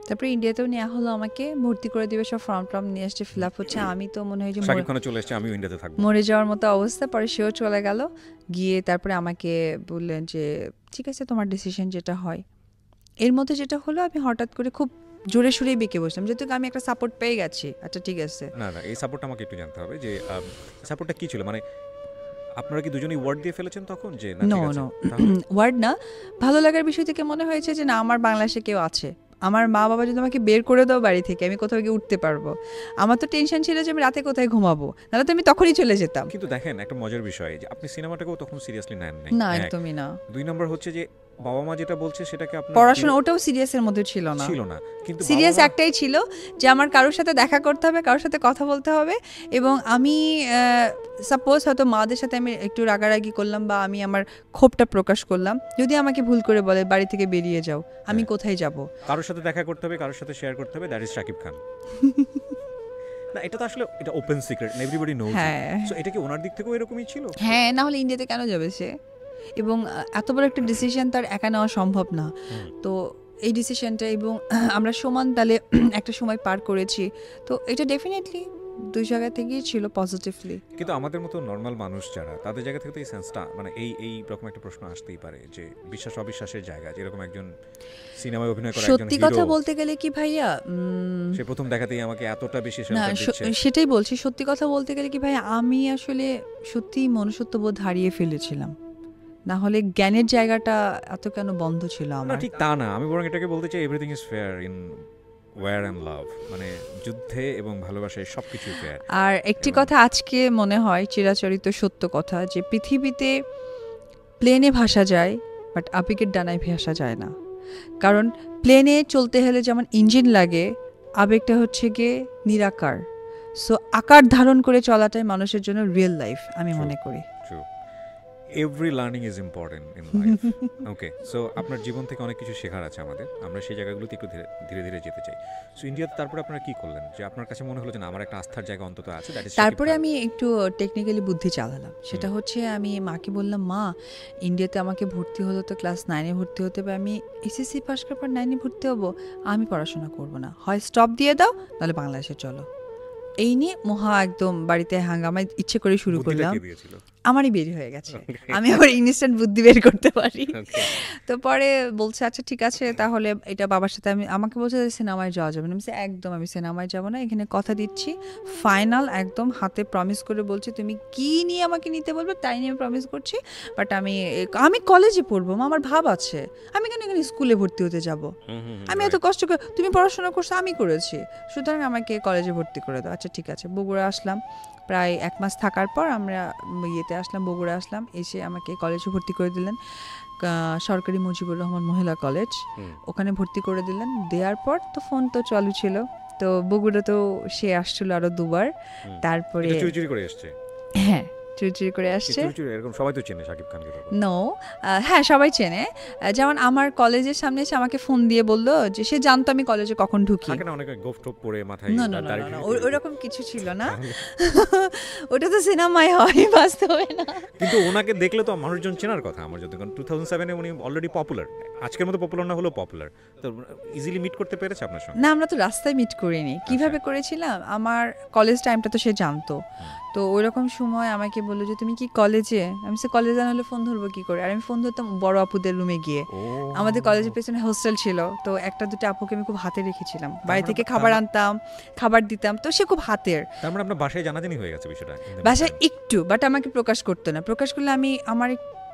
তারপরে ইন্ডিয়াতেও নেওয়া হলো, আমাকে ভর্তি করে দিবে, সব ফর্ম টর্ম নিয়ে আসছে, ফিল আপ হচ্ছে। আমি তো মনে হয় যে শাকিব খানও চলে এসেছে, আমিও ইন্ডিয়াতে থাকবো। মরে যাওয়ার মতো অবস্থা। পরে সেও চলে গেল, গিয়ে তারপরে আমাকে বললেন যে ঠিক আছে তোমার ডিসিশন যেটা হয়। এর মধ্যে যেটা হলো আমি হঠাৎ করে খুব জোরে সোরেই বেঁকে বসলাম, যেহেতু আমি একটা সাপোর্ট পেয়ে গেছি। আচ্ছা ঠিক আছে, না না, এই সাপোর্টটা আমাকে একটু জানতে হবে যে সাপোর্টটা কী ছিল, মানে আপনারা কি দুজনেই ওয়ার্ড দিয়ে ফেলেছেন তখন যে না নো ঠিক আছে? নো তাহলে ওয়ার্ড না, ভালো লাগার বিষয় থেকে মনে হয়েছে যে না আমার বাংলাদেশে কেউ আছে, আমার মা বাবা যদি আমাকে বের করে দাও বাড়ি থেকে আমি কোথাও গিয়ে উঠতে পারবো। আমার তো টেনশন ছিল যে আমি রাতে কোথায় ঘুমাবো, নাহলে তো আমি তখনই চলে যেতাম। কিন্তু দেখেন একটা মজার বিষয় যে আপনি সিনেমাটাকেও তখন সিরিয়াসলি নেন নাই। না এক। একদমই না। 2 নম্বর হচ্ছে যে বাবা মা যেটা বলছে সেটাকে আপনার পড়াশোনা ওটাও সিরিয়াসের মধ্যে ছিল না। ছিল না, কিন্তু সিরিয়াস বাবা মা একটাই ছিল যে আমার কারোর সাথে দেখা করতে হবে, কারোর সাথে কথা বলতে হবে, এবং আমি সাপোজ হয়তো মাদের সাথে আমি একটু রাগারাগি করলাম বা আমি আমার ক্ষোভটা প্রকাশ করলাম, যদি আমাকে ভুল করে বলে বাড়ি থেকে বেরিয়ে যাও, আমি হ্যাঁ। কোথায় যাব? কারোর সাথে দেখা করতে হবে, কারোর সাথে শেয়ার করতে হবে, দ্যাট ইজ শাকিব খান। না, এটা তো আসলে এটা ওপেন সিক্রেট, এভরিবডি নোজ। হ্যাঁ সো এটা কি ওনার দিক থেকেও এরকমই ছিল? হ্যাঁ, না হলে ইন্ডিয়াতে কেন যাবে সে? এবং এত বড় একটা ডিসিশন তার একা নেওয়া সম্ভব না। তো এই ডিসিশনটা, এবং আমরা সমান তালে একটা সময় পার করেছি, তো এটা ডেফিনেটলি দুই জায়গা থেকেই ছিল পজিটিভলি। কিন্তু আমাদের মতো নর্মাল মানুষ যারা, তাদের জায়গা থেকে তো এই সেন্সটা, মানে এই রকম একটা প্রশ্ন আসতেই পারে যে বিশ্বাস অবিশ্বাসের জায়গা, যেরকম একজন সিনেমায় অভিনয় করা একজন সত্যি কথা হিরো, বলতে গেলে কি ভাইয়া, সে প্রথম দেখাতেই আমাকে এতটা বেশি না শেল্টার দিচ্ছে। সেটাই বলছি, সত্যি কথা বলতে গেলে কি ভাইয়া, আমি আসলে সত্যিই মনুষ্যত্ববোধ হারিয়ে ফেলেছিলাম, না হলে জ্ঞানের জায়গাটা এত কেন বন্ধ ছিল না আমার। ঠিক তা না, আমি বরং এটাকে বলতে চাই everything is fair in war and love, মানে যুদ্ধে এবং ভালোবাসায় সবকিছু ফেয়ার। আর একটি কথা আজকে মনে হয় চিরাচরিত সত্য কথা, যে পৃথিবীতে প্লেনে ভাসা যায় বাট আবেগের ডানায় ভাসা যায় না। কারণ প্লেনে চলতে হলে যেমন ইঞ্জিন লাগে, আবেগটা হচ্ছে গিয়ে নিরাকার। সো আকার ধারণ করে চলাটাই মানুষের জন্য রিয়েল লাইফ আমি True. মনে করি। True, every learning is important in life. Okay, so আপনার জীবন থেকে অনেক কিছু শেখার আছে আমাদের, আমরা সেই জায়গাগুলোতে একটু ধীরে ধীরে যেতে চাই। সো ইন্ডিয়াতে তারপরে আপনারা কি করলেন যে আপনার কাছে মনে হলো যে না আমার একটা আস্থার জায়গা অন্তত আছে, দ্যাট ইজ তারপরে আমি একটু টেকনিক্যালি বুদ্ধি চালালাম, সেটা হচ্ছে আমি মাকে বললাম মা ইন্ডিয়াতে আমাকে ভর্তি হলো তো ক্লাস 9-এ ভর্তি হতে হবে, আমি এসএসসি পাস করার পর 9-এ ভর্তি হবো, আমি পড়াশোনা করব না, হয় স্টপ দিয়ে দাও নাহলে বাংলাদেশে চলো। এই নিয়ে মহা একদম বাড়িতে হাঙ্গামা ইচ্ছে করে শুরু করলাম। আমারই বের হয়ে গেছে, আমি আবার ইনস্ট্যান্ট বুদ্ধি বের করতে পারি। তো পরে বলছে আচ্ছা ঠিক আছে তাহলে এটা বাবার সাথে, আমাকে বলছে যে সিনেমায় যাওয়া যাবে না। আমি একদম আমি সিনেমায় যাবো না, এখানে কথা দিচ্ছি ফাইনাল, একদম হাতে প্রমিস করে বলছি তুমি কি নিয়ে আমাকে নিতে বলবে তাই নিয়ে প্রমিস করছি, বাট আমি কলেজে পড়বো, আমার ভাব আছে, আমি কেন এখানে স্কুলে ভর্তি হতে যাব, আমি এত কষ্ট করে, তুমি পড়াশোনা করছো আমি করেছি, সুতরাং আমাকে কলেজে ভর্তি করে দাও। আচ্ছা ঠিক আছে, বগুড়া আসলাম, প্রায় 1 মাস থাকার পর আমরা ইয়েতে আসলাম, বগুড়া আসলাম, এসে আমাকে কলেজে ভর্তি করে দিলেন, সরকারি মুজিবুর রহমান মহিলা কলেজ, ওখানে ভর্তি করে দিলেন। দেওয়ার পর তো ফোন তো চালু ছিল, তো বগুড়া তো সে আসছিল আরো 2 বার, তারপরে চুরি করে এসছে। হ্যাঁ চুরি চুরি করে আসছে। এরকম সবাই তো চেনে শাকিব খানকে তখন? নো, হ্যাঁ সবাই চেনে। যেমন আমার কলেজের সামনে এসে আমাকে ফোন দিয়ে বললো যে সে জানতো আমি কলেজে কখন ঢুকি। থাকে না অনেকে গোফ টোপ পরে মাথায় না না না, ওইরকম কিছু ছিল না। ওটা তো সিনেমায় হয়, বাস্তবে না। কিন্তু ওনাকে দেখলে তো মানুষজন চেনার কথা আমার যদি, কারণ 2007-এ উনি অলরেডি পপুলার, আজকের মতো পপুলার না হলেও পপুলার, তো ইজিলি মিট করতে পেরেছে আপনার সঙ্গে? না, আমরা তো রাস্তায় মিট করিনি। কিভাবে করেছিলাম, আমার কলেজ টাইমটা তো সে জানতো। তো ওইরকম সময় আমাকে বললো যে তুমি কি কলেজে? আমি সে কলেজে না হলে ফোন ধরবো কি করে? আর আমি ফোন ধরতাম বড় আপুদের রুমে গিয়ে। আমাদের কলেজের পেছনে হোস্টেল ছিল, তো একটা দুটো আপুকে আমি খুব হাতে রেখেছিলাম, বাড়ি থেকে খাবার আনতাম, খাবার দিতাম, তো সে খুব হাতের। তার মানে আপনার বাসায় জানাজানি হয়ে গেছে বিষয়টা? বাসায় একটু, বাট আমাকে প্রকাশ করতো না। প্রকাশ করলে আমার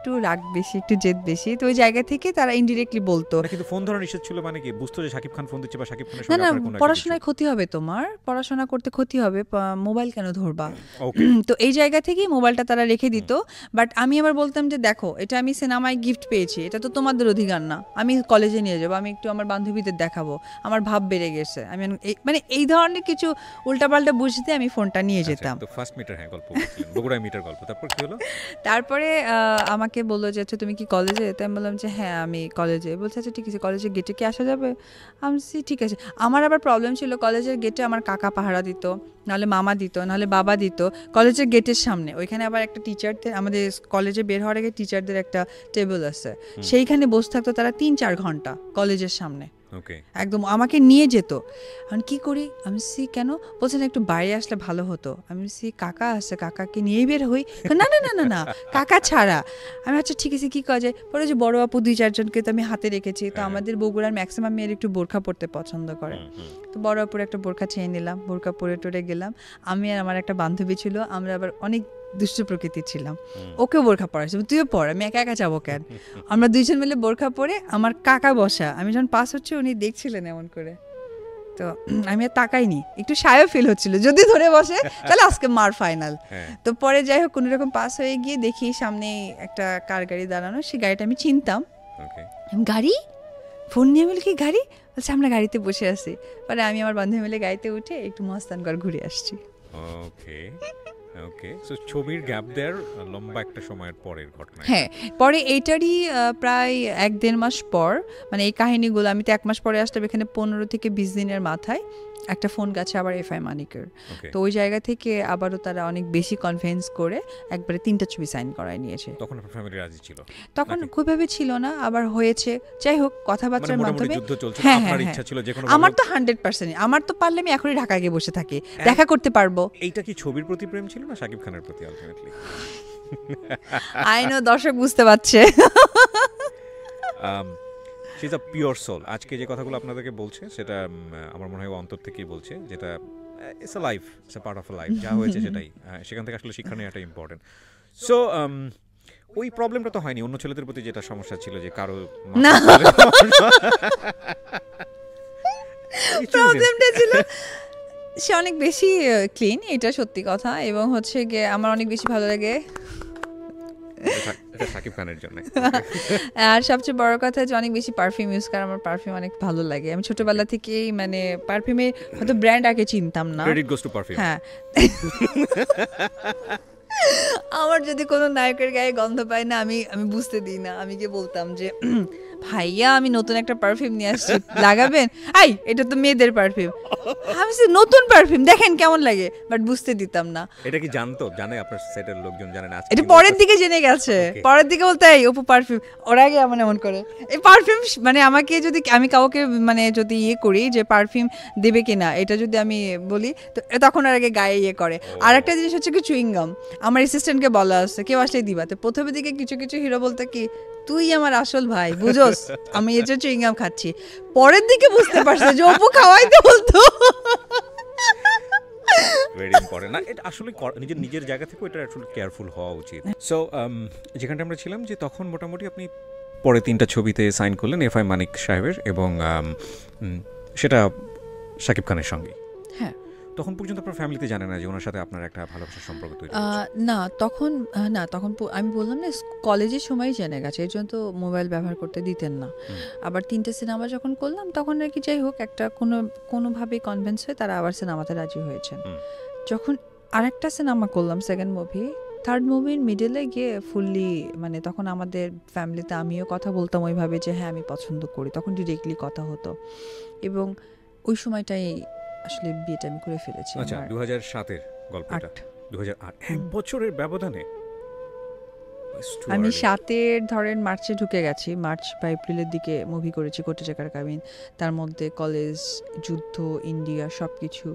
একটু রাগ বেশি, একটু জেদ বেশি, তো ওই জায়গা থেকে তারা ইনডিরেক্টলি বলতো। কিন্তু ফোন ধরা নিষেধ ছিল মানে কি? বুঝতো যে শাকিব খান ফোন দিচ্ছে বা শাকিব খানের না সঙ্গে না, আপনার কোনো পড়াশোনায় ক্ষতি হবে, তোমার পড়াশোনা করতে ক্ষতি হবে, মোবাইল কেন ধরবা? তো এই জায়গা থেকেই মোবাইলটা তারা রেখে দিত। বাট আমি আবার বলতাম যে দেখো, এটা আমি সিনেমায় গিফট পেয়েছি, এটা তো তোমাদের অধিকার না, আমি কলেজে নিয়ে যাবো, আমি একটু আমার বান্ধবীদের দেখাবো, আমার ভাব বেড়ে গেছে, আমি মানে এই ধরনের কিছু উল্টাপাল্টা বুঝতে আমি ফোনটা নিয়ে যেতাম। তো ফার্স্ট মিটার, হ্যাঁ গল্প বলছিলেন, বগুড়া মিটার গল্প, তারপর কি হলো? তারপরে আমাকে বললো যে আচ্ছা তুমি কি কলেজে? তাই আমি বললাম যে হ্যাঁ আমি কলেজে। বলছে আচ্ছা ঠিক আছে, কলেজের গেটে কি আসা যাবে? আমি ঠিক আছে। আমার আবার প্রবলেম ছিল, কলেজের গেটে আমার কাকা পাহারা দিত, নাহলে মামা দিত, নাহলে বাবা দিত, কলেজের গেটের সামনে। ওইখানে আবার একটা টিচারদের, আমাদের কলেজে বের হওয়ার আগে টিচারদের একটা টেবিল আছে, সেইখানে বসে থাকতো তারা 3-4 ঘন্টা কলেজের সামনে, একদম আমাকে নিয়ে যেত। এখন কি করি আমি, কেন? বলছে না একটু বাইরে আসলে ভালো হতো। আমি কাকা আছে, কাকাকে নিয়েই বের হই। না না না না না, কাকা ছাড়া। আমি আচ্ছা ঠিক আছে, কি করা যায়? পরে যে বড় আপু 2-4 জনকে তো আমি হাতে রেখেছি, তো আমাদের বগুড়ার ম্যাক্সিমাম মেয়ের একটু বোরখা পরতে পছন্দ করে, তো বড় আপুর একটা বোরখা চেয়ে নিলাম, বোরখা পরে টরে গেলাম। আমি আর আমার একটা বান্ধবী ছিল, আমরা আবার অনেক দুষ্ট প্রকৃতির ছিলাম, ওকে বোরখা পরাইছে, তুইও পর, আমি একা একা যাবো কেন? আমরা 2জন মিলে বোরখা পরে, আমার কাকা বসা, আমি যখন পাস হচ্ছে উনি দেখছিলেন এমন করে, তো আমি আর তাকাইনি, একটু শায়ও ফিল হচ্ছিল, যদি ধরে বসে তাহলে আজকে মার ফাইনাল। তো পরে যাই হোক কোনো রকম পাস হয়ে গিয়ে দেখি সামনে একটা কার গাড়ি দাঁড়ানো, সেই গাড়িটা আমি চিনতাম। গাড়ি ফোন নিয়ে বলি কি গাড়ি? বলছে আমরা গাড়িতে বসে আছি। পরে আমি আমার বান্ধবী মিলে গাড়িতে উঠে একটু মস্তানগড় ঘুরে আসছি। ওকে, সো ছবির গ্যাপ দেয়ার লম্বা একটা সময়ের পরের ঘটনা। হ্যাঁ, পরে এইটারই প্রায় 1-1.5 মাস পর, মানে এই কাহিনীগুলো আমি তো 1 মাস পরে আসলাম এখানে, 15 থেকে 20 দিনের মাথায় একটা ফোন গেছে আবার এফআই মানিকের। তো ওই জায়গা থেকে আবারও তারা অনেক বেশি কনভিন্স করে একবারে 3টা ছবি সাইন করায় নিয়েছে। তখন আপনার ফ্যামিলি রাজি ছিল? তখন খুবভাবে ছিল না, আবার হয়েছে, যাই হোক কথাবার্তার মাধ্যমে। হ্যাঁ আপনার ইচ্ছা ছিল যে কোনো, আমার তো 100%, আমার তো পারলে আমি এখনই ঢাকা গিয়ে বসে থাকি, দেখা করতে পারবো। এইটা কি ছবির প্রতি প্রেম ছিল না শাকিব খানের প্রতি আলটিমেটলি? আই নো, দর্শক বুঝতে পারছে। She is a pure soul. আজকে যে কথাগুলো আপনাদেরকে বলছে সেটা আমার মনে হয় অন্তর থেকেই বলছে, যেটা it's a life, it's a part of a life, যা হয়েছে সেটাই, সেখান থেকে আসলে শিক্ষা নেওয়াটা ইম্পর্টেন্ট। সো ওই প্রবলেমটা তো হয়নি অন্য ছেলেদের প্রতি, যেটা সমস্যা ছিল যে কারো না, প্রবলেমটা ছিল সে অনেক বেশি ক্লিন, এটা সত্যি কথা, এবং হচ্ছে গিয়ে আমার অনেক বেশি ভালো লাগে শাকিব খানের জন্য। আর সবচেয়ে বড় কথা যে অনেক বেশি পারফিউম ইউজ করে, আমার পারফিউম অনেক ভালো লাগে। আমি ছোটবেলা থেকেই মানে পারফিউমের হয়তো ব্র্যান্ড আগে চিনতাম না। Credit goes to perfume. হ্যাঁ, আমার যদি কোনো নায়কের গায়ে গন্ধ পাই না, আমি বুঝতে দিই না, আমি গিয়ে বলতাম যে ভাইয়া আমি নতুন একটা পারফিউম নিয়ে আসছি, লাগাবেন? আই এটা তো মেয়েদের পারফিউম। আমি নতুন পারফিউম দেখেন কেমন লাগে, বাট বুঝতে দিতাম না। এটা কি জানে আপনার সেটের লোকজন জানে না? এটা পরের দিকে জেনে গেছে, পরের দিকে বলতে এই অপু পারফিউম, ওরা আগে এমন করে এই পারফিউম, মানে আমাকে যদি আমি কাউকে মানে যদি করি যে পারফিউম দেবে কিনা, এটা যদি আমি বলি তো তখন আর আগে গায়ে করে। আর একটা জিনিস হচ্ছে কি, চুইংগাম আমার অ্যাসিস্ট্যান্টকে বলা আছে কেউ আসলেই দিবা, তো প্রথমের দিকে কিছু কিছু হিরো বলতে কি তুই আমার আসল ভাই, বুঝোস আমি এই যে চুইংগাম খাচ্ছি, পরের দিকে বুঝতে পারছে যে অপু খাওয়াইতে বলতো। ভেরি ইম্পর্টেন্ট না, এটা আসলে নিজের জায়গা থেকে এটা আসলে কেয়ারফুল হওয়া উচিত। সো যেখানটা আমরা ছিলাম যে তখন মোটামুটি আপনি পরে 3টা ছবিতে সাইন করলেন এফআই মানিক সাহেবের, এবং সেটা শাকিব খানের সঙ্গে। হ্যাঁ, তখন পর্যন্ত আপনার ফ্যামিলিতে জানে না যে ওনার সাথে আপনার একটা ভালোবাসার সম্পর্ক তৈরি হচ্ছে? না, তখন আমি বললাম না কলেজের সময় জেনে গেছে, এর জন্য তো মোবাইল ব্যবহার করতে দিতেন না। আবার 3টে সিনেমা যখন করলাম তখন আর কি, যাই হোক একটা কোনোভাবেই কনভিন্স হয়ে তারা আবার সিনেমাতে রাজি হয়েছেন। যখন আরেকটা সিনেমা করলাম, সেকেন্ড মুভি, থার্ড মুভির মিডলে গিয়ে ফুললি মানে তখন আমাদের ফ্যামিলিতে আমিও কথা বলতাম ওইভাবে যে হ্যাঁ আমি পছন্দ করি, তখন ডিরেক্টলি কথা হতো এবং ওই সময়টাই আসলে বিয়েটা আমি করে ফেলেছি। আচ্ছা, 2007-এর গল্পটা, 2008, 1 বছরের ব্যবধানে। আমি 7-এর ধরেন মার্চে ঢুকে গেছি, মার্চ বা এপ্রিলের দিকে মুভি করেছি কোটি টাকার কাবিন, তার মধ্যে কলেজ, যুদ্ধ, ইন্ডিয়া সব কিছু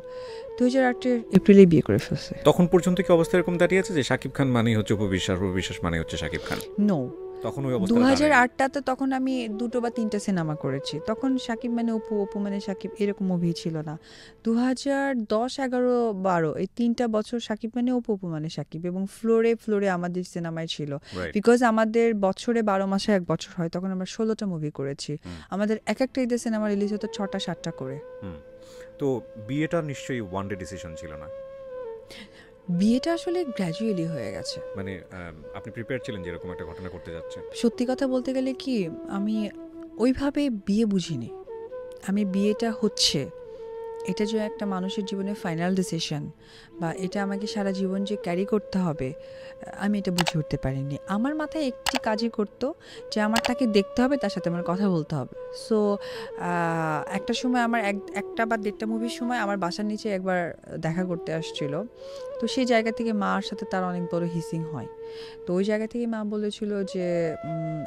2008-এর এপ্রিলে বিয়ে করে ফেলছে। তখন পর্যন্ত কি অবস্থা এরকম দাঁড়িয়ে আছে যে শাকিব খান মানেই হচ্ছে উপবিশ্বাস, উপবিশ্বাস মানে হচ্ছে শাকিব খান? নো, তখন ওই অবস্থা 2008টাতে তখন আমি 2 বা 3টা সিনেমা করেছি, তখন শাকিব মানে অপু, অপু মানে শাকিব, এরকম মুভি ছিল না। 2010, 11, 12 এই 3টা বছর শাকিব মানে অপু, অপু মানে শাকিব, এবং ফ্লোরে ফ্লোরে আমাদের সিনেমায় ছিল, বিকজ আমাদের বছরে 12 মাসে 1 বছর হয়, তখন আমরা 16টা মুভি করেছি। আমাদের এক একটা ঈদের সিনেমা রিলিজ হতো 6টা 7টা করে। তো বিয়েটা নিশ্চয়ই ওয়ান ডে ডিসিশন ছিল না? বিয়েটা আসলে গ্র্যাজুয়ালি হয়ে গেছে। মানে আপনি প্রিপেয়ার ছিলেন যে এরকম একটা ঘটনা করতে যাচ্ছে? সত্যি কথা বলতে গেলে কি, আমি ওইভাবে বিয়ে বুঝিনি। আমি বিয়েটা হচ্ছে এটা যে একটা মানুষের জীবনে ফাইনাল ডিসিশন বা এটা আমাকে সারা জীবন যে ক্যারি করতে হবে, আমি এটা বুঝে উঠতে পারিনি। আমার মাথায় একটি কাজই করতো যে আমার তাকে দেখতে হবে, তার সাথে আমার কথা বলতে হবে। সো একটা সময় আমার 1টা বা 1.5টা মুভির সময় আমার বাসার নিচে একবার দেখা করতে আসছিল, তো সেই জায়গা থেকে মার সাথে তার অনেক বড় হিসিং হয়। তো ওই জায়গা থেকে মা বলেছিল যে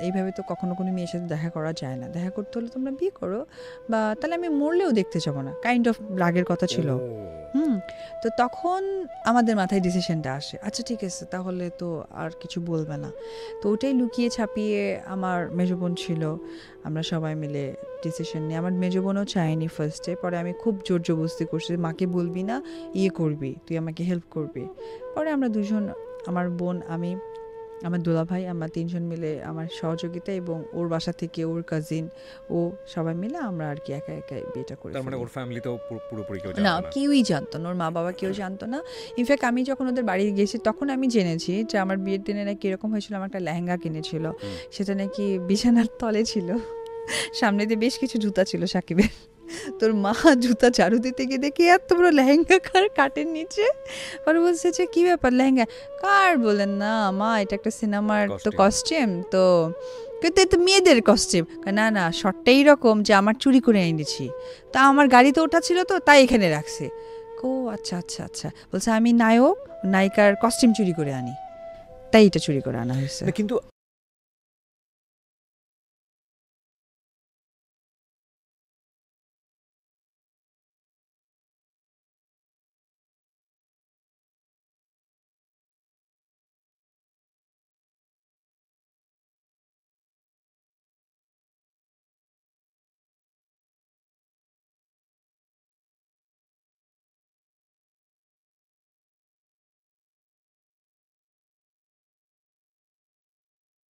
এইভাবে তো কখনো কোনো মেয়ের সাথে দেখা করা যায় না, দেখা করতে হলে তোমরা বিয়ে করো, বা তাহলে আমি মরলেও দেখতে যাবো না, কাইন্ড অফ রাগের কথা ছিল। তো তখন আমাদের মাথায় ডিসিশনটা আসে, আচ্ছা ঠিক আছে তাহলে তো আর কিছু বলবে না। তো ওটাই লুকিয়ে ছাপিয়ে আমার মেজো বোন ছিল, আমরা সবাই মিলে ডিসিশন নিই। আমার মেজো বোনও চায়নি ফার্স্টে, পরে আমি খুব জোর জবরদস্তি করছি, মাকে বলবি না, করবি তুই, আমাকে হেল্প করবি। পরে আমরা দুজন, আমার বোন, আমি, আমার দুলাভাই, আমরা 3জন মিলে আমার সহযোগিতা এবং ওর বাসা থেকে ওর কাজিন, ও সবাই মিলে আমরা আর কি একা একাই বিয়েটা করি। তার মানে ওর ফ্যামিলিতেও পুরোপুরি কেউ জানতো না? কেউই জানতো না, ওর মা বাবা কেউ জানতো না। ইনফ্যাক্ট আমি যখন ওদের বাড়ি গেছি তখন আমি জেনেছি যে আমার বিয়ের দিনে নাকি এরকম হয়েছিল, আমার একটা লেহেঙ্গা কিনেছিল, সেটা নাকি বিছানার তলে ছিল, সামনে দিয়ে বেশ কিছু জুতা ছিল সাকিবের। তোর মা জুতা ঝাড়ু দিতে গিয়ে দেখি এত বড় লেহেঙ্গা কাটের নিচে, পরে বলছে যে কী ব্যাপার লেহেঙ্গা কার? বলেন না মা এটা একটা সিনেমার তো কস্টিউম, তো কিন্তু এ তো মেয়েদের কস্টিউম। না না, শর্টটা এইরকম যে আমার চুরি করে এনেছি, তা আমার গাড়িতে ওঠা ছিল তো তাই এখানে রাখছে। ও আচ্ছা আচ্ছা আচ্ছা, বলছে আমি নায়ক নায়িকার কস্টিউম চুরি করে আনি, তাই এটা চুরি করে আনা হয়েছে। কিন্তু